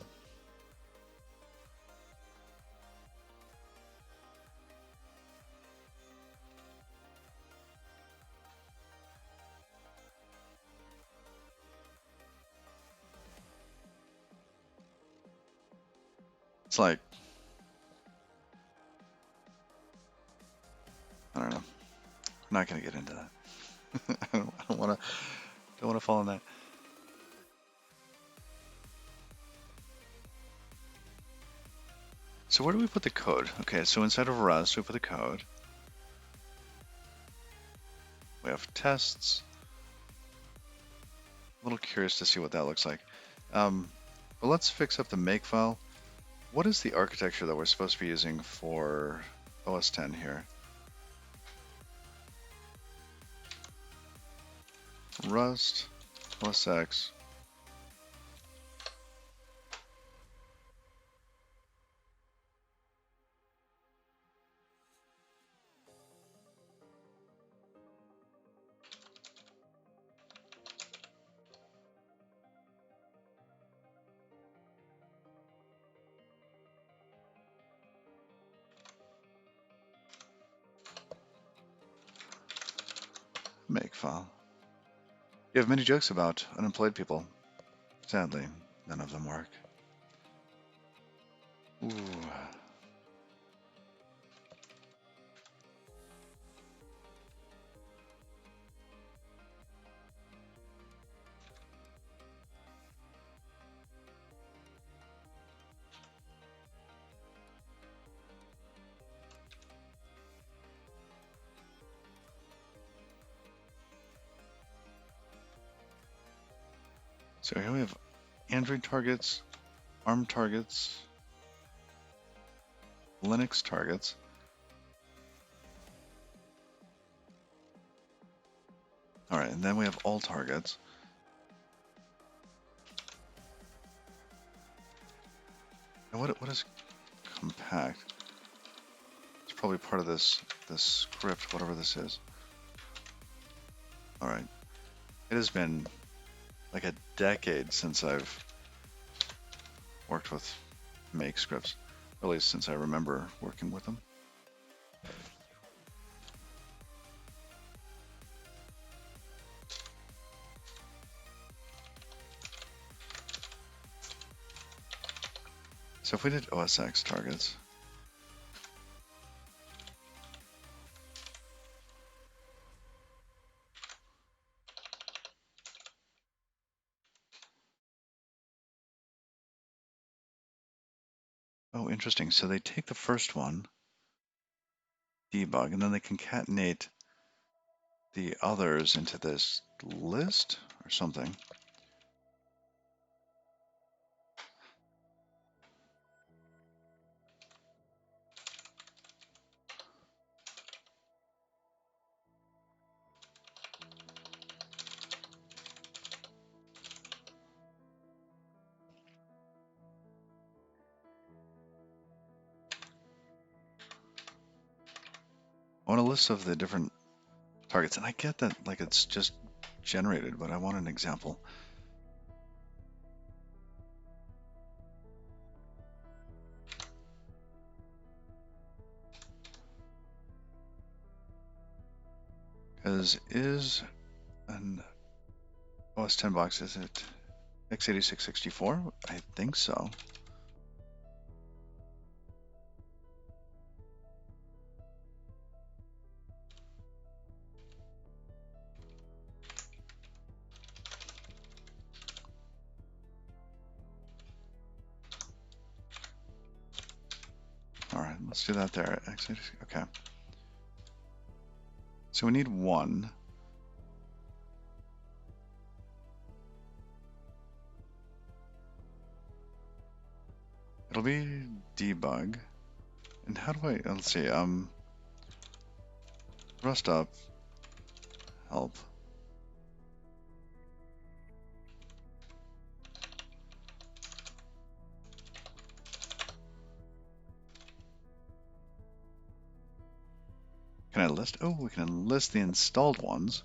It's like, I don't know. I'm not gonna get into that. I don't want to fall in that. So where do we put the code? Okay, so inside of Rust, we put the code. We have tests. a little curious to see what that looks like. Um, but let's fix up the make file. What is the architecture that we're supposed to be using for OS 10 here? Rust, OS X. Make file. You have many jokes about unemployed people. Sadly, none of them work. Ooh. So here we have Android targets, ARM targets, Linux targets. All right, and then we have all targets. And what is compact? It's probably part of this script, whatever this is. All right, it has been like a decade since I've worked with make scripts, at least since I remember working with them. So if we did OS X targets, oh, interesting. So they take the first one, debug, and then they concatenate the others into this list or something. I want a list of the different targets, and I get that like it's just generated, but I want an example. Because is an OS 10 box, is it x86-64? I think so. All right, let's do that there. Okay. So we need one. It'll be debug. And how do I, let's see, rust up, help. Can I list? Oh, we can list the installed ones.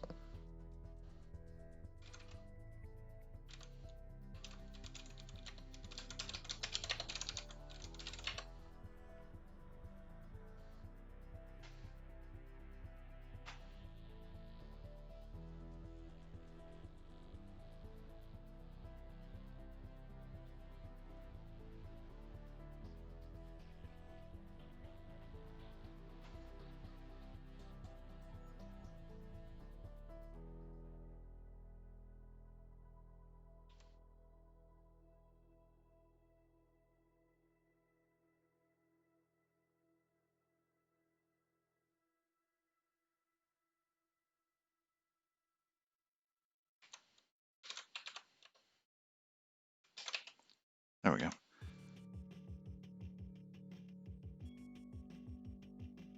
There we go.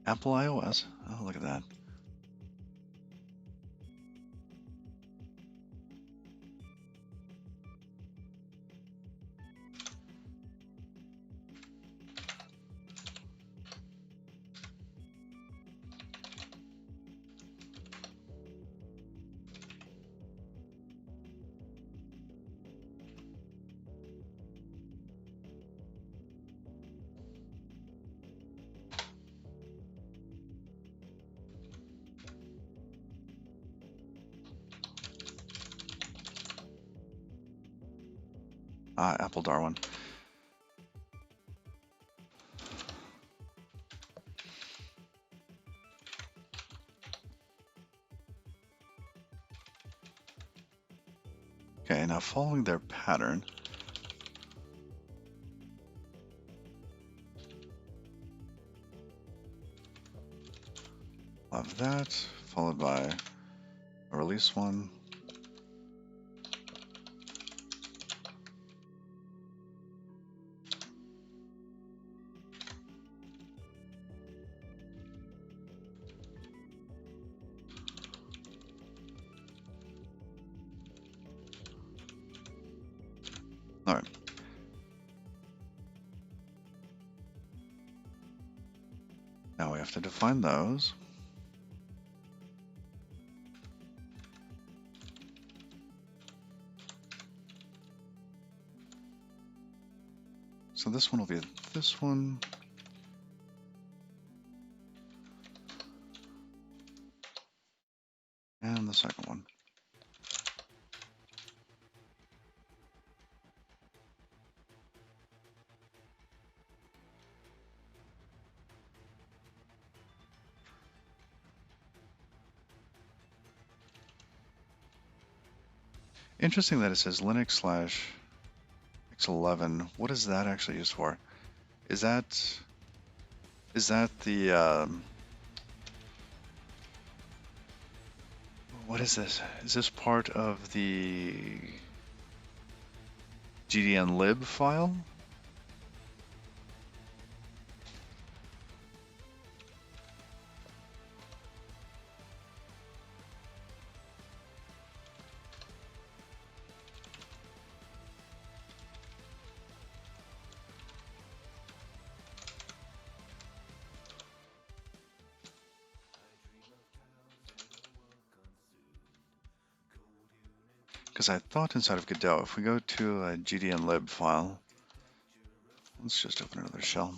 Apple iOS. Oh, look at that. Apple Darwin. Okay, now following their pattern, I'll have that, followed by a release one. All right. Now we have to define those. So this one will be this one. And the second one. Interesting that it says Linux slash X11. What is that actually used for? Is that the what is this? Is this part of the gdnlib file? Because I thought inside of Godot, if we go to a gdnlib file, let's just open another shell.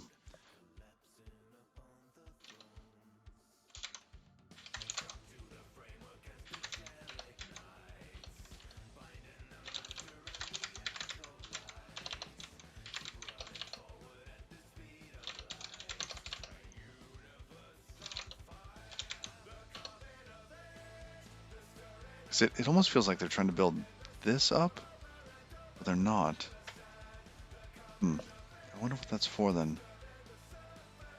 It almost feels like they're trying to build this up, but they're not. I wonder what that's for then.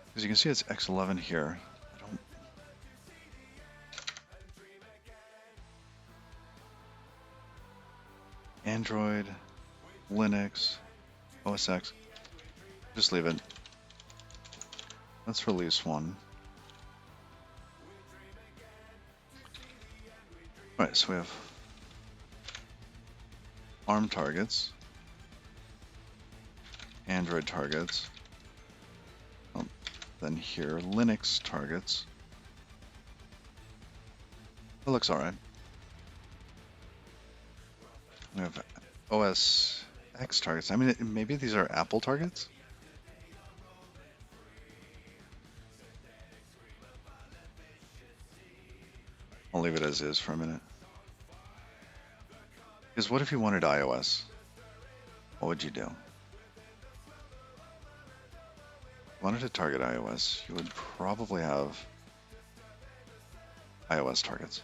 Because you can see it's X11 here. Android, Linux, OS X. Just leave it. Let's release one. Alright, so we have ARM targets, Android targets, then here Linux targets. It looks alright. We have OS X targets. I mean, maybe these are Apple targets? I'll leave it as is for a minute. Because what if you wanted iOS? What would you do? If you wanted to target iOS, you would probably have iOS targets.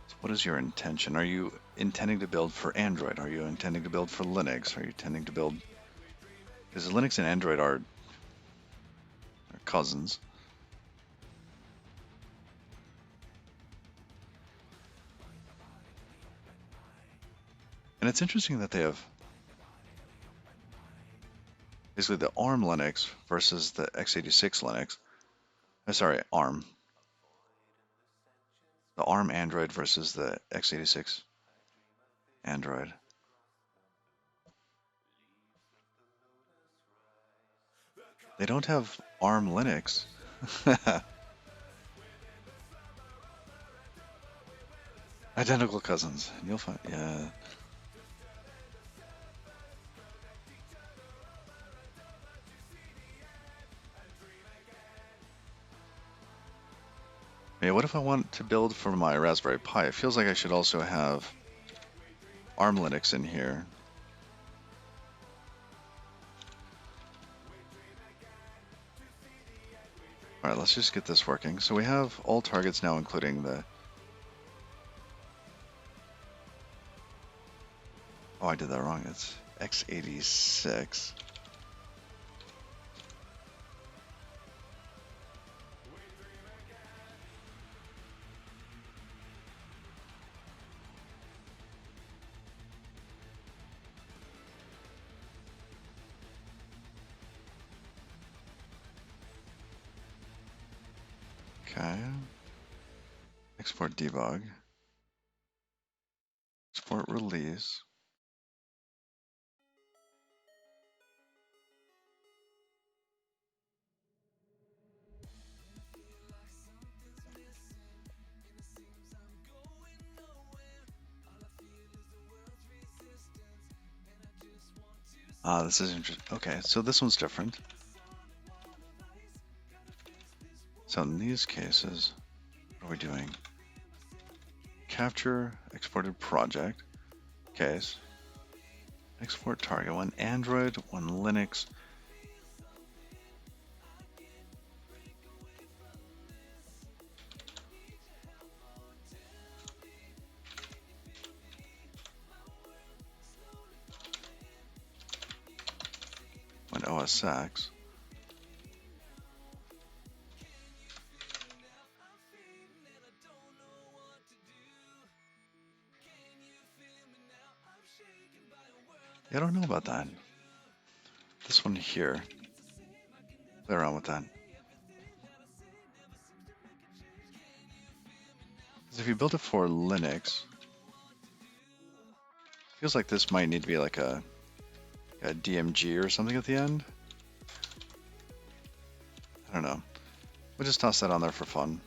So what is your intention? Are you intending to build for Android? Are you intending to build for Linux? Are you intending to build... Because Linux and Android are cousins. And it's interesting that they have basically the ARM Linux versus the x86 Linux. Sorry, ARM. The ARM Android versus the x86 Android. They don't have ARM Linux. Identical cousins. You'll find, yeah. Yeah, what if I want to build for my Raspberry Pi? It feels like I should also have ARM Linux in here. All right, let's just get this working. So we have all targets now, including the... Oh, I did that wrong. It's x86. Okay. Export debug. Export release. Ah, this is interesting. Okay, so this one's different. So in these cases, what are we doing? Capture exported project case. Export target, one Android, one Linux. One OS X. Yeah, I don't know about that. This one here. Play around with that. Because if you build it for Linux, feels like this might need to be like a DMG or something at the end. I don't know. We'll just toss that on there for fun.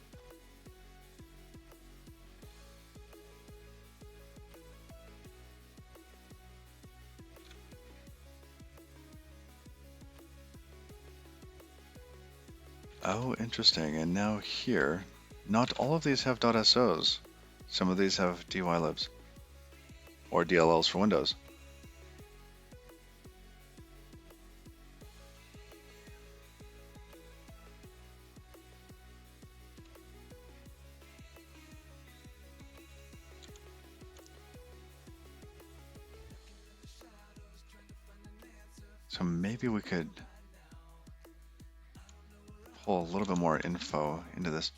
Oh, interesting. And now here, not all of these have .sos. Some of these have dylibs or DLLs for Windows. So maybe we could pull a little bit more info into this.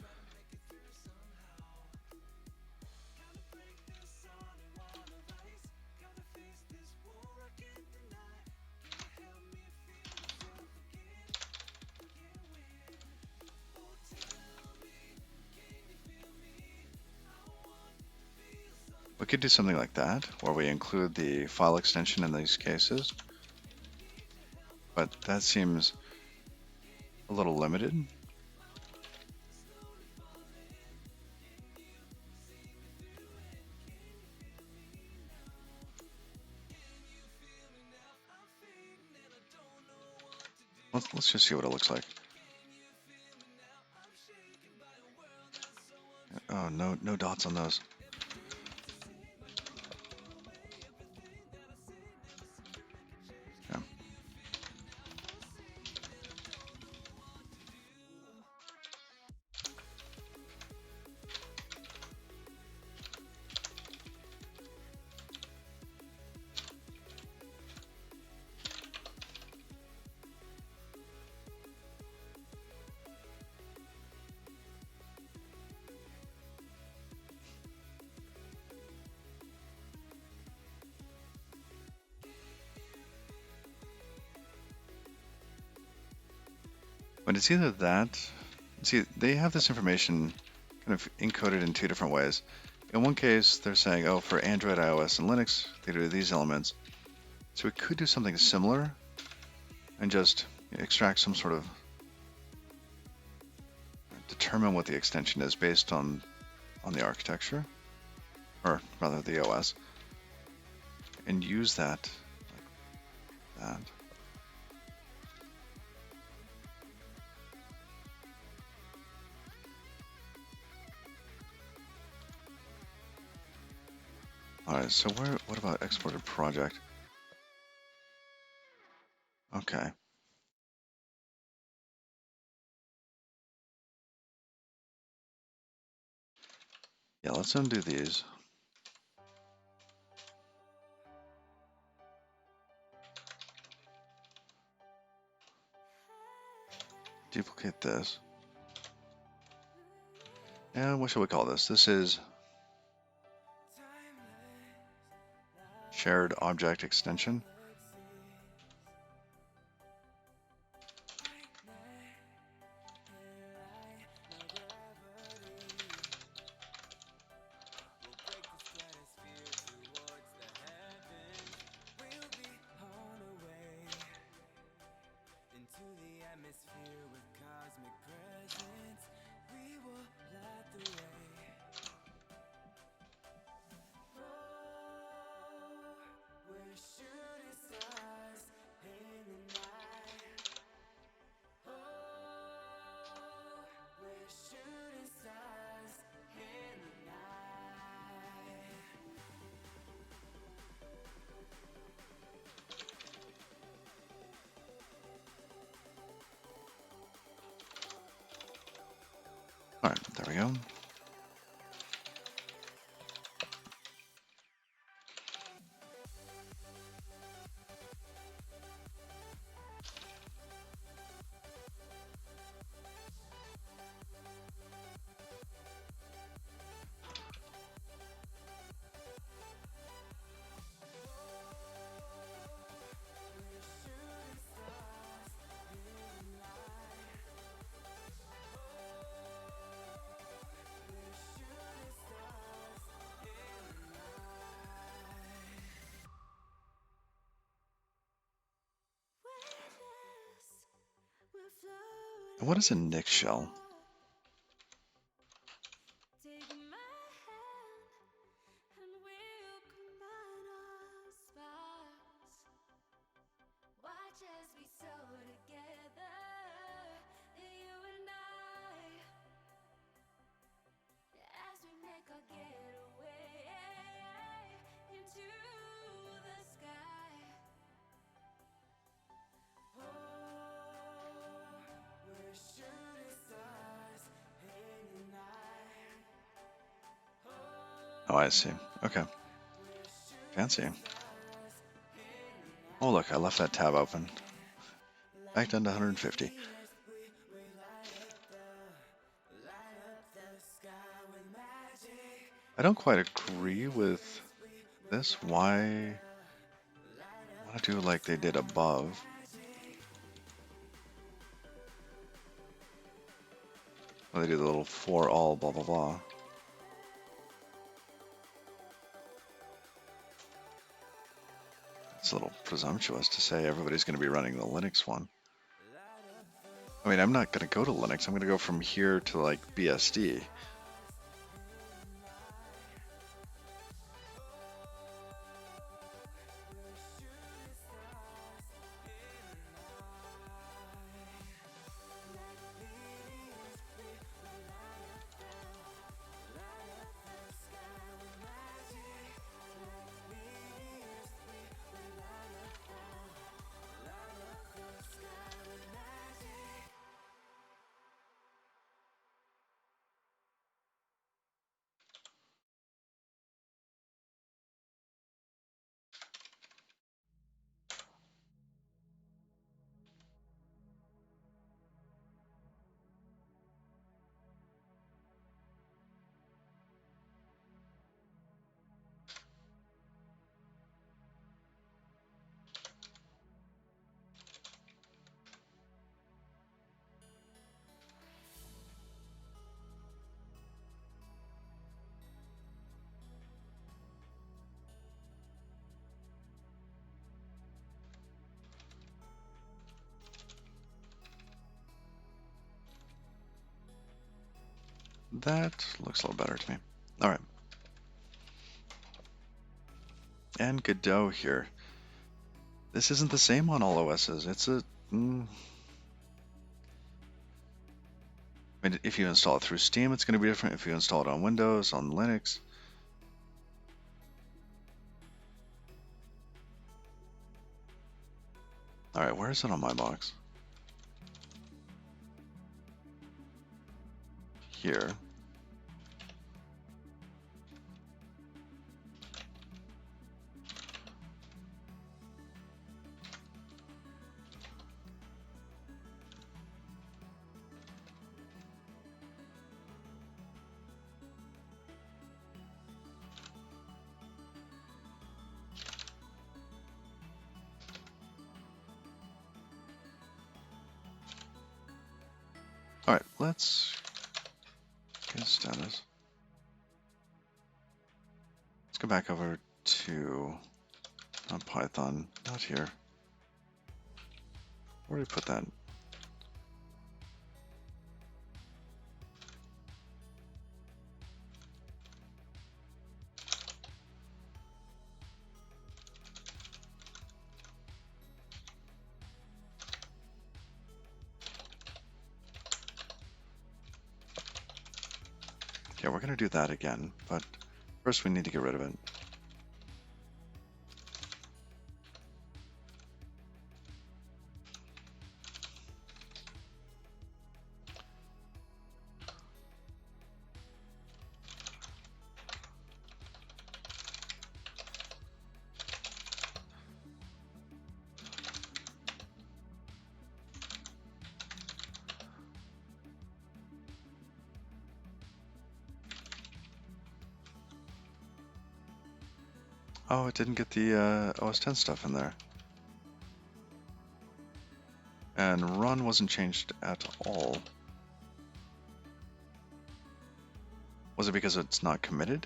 We could do something like that, where we include the file extension in these cases. But that seems a little limited. Let's just see what it looks like. Oh, no dots on those. Yeah. But it's either that. See, they have this information kind of encoded in two different ways. In one case, they're saying, oh, for Android, iOS, and Linux, they do these elements. So we could do something similar and just extract some sort of determine what the extension is based on the architecture, or rather the OS, and use that like that. All right, so what about exported project? Okay. Yeah, let's undo these. Duplicate this. And what should we call this? This is shared object extension. All right, there we go. What is a Nix shell? Oh, I see. Okay. Fancy. Oh, look, I left that tab open. Back down to 150. I don't quite agree with this. Why want to do like they did above? Well, they do the little for all blah blah blah. It's a little presumptuous to say everybody's going to be running the Linux one. I mean, I'm not going to go to Linux. I'm going to go from here to like BSD. That looks a little better to me. All right. And Godot here. This isn't the same on all OSs. It's a... I mean, if you install it through Steam, it's going to be different. If you install it on Windows, on Linux. All right, where is it on my box? Here. All right, let's get status. Let's go back over to not Python, not here. Where did I put that? Okay, we're going to do that again, but first we need to get rid of it. Oh, it didn't get the OS 10 stuff in there. And run wasn't changed at all. Was it because it's not committed?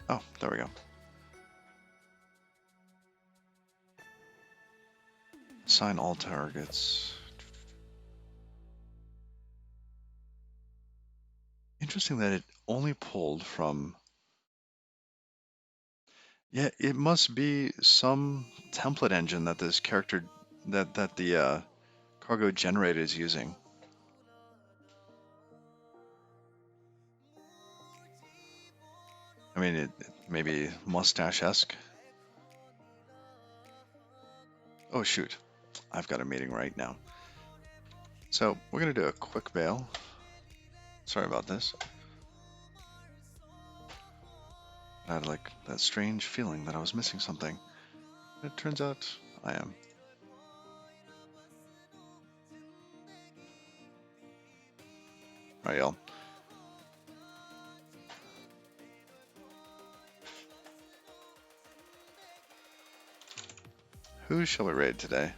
Oh, there we go. Assign all targets. Interesting that it only pulled from... Yeah, it must be some template engine that this character, that the cargo generator is using. I mean, it maybe mustache-esque. Oh shoot, I've got a meeting right now. So we're gonna do a quick bail. Sorry about this. I had like that strange feeling that I was missing something. It turns out I am. Alright, y'all. Who shall we raid today?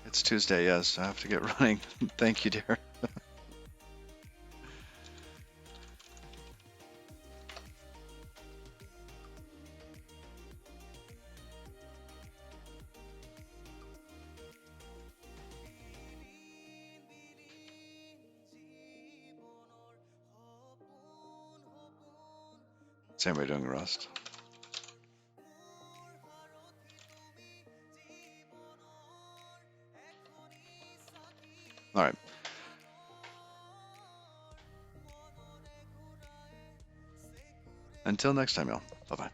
It's Tuesday, yes. I have to get running. Thank you, dear. Same way doing Rust. Alright. Until next time, y'all. Bye-bye.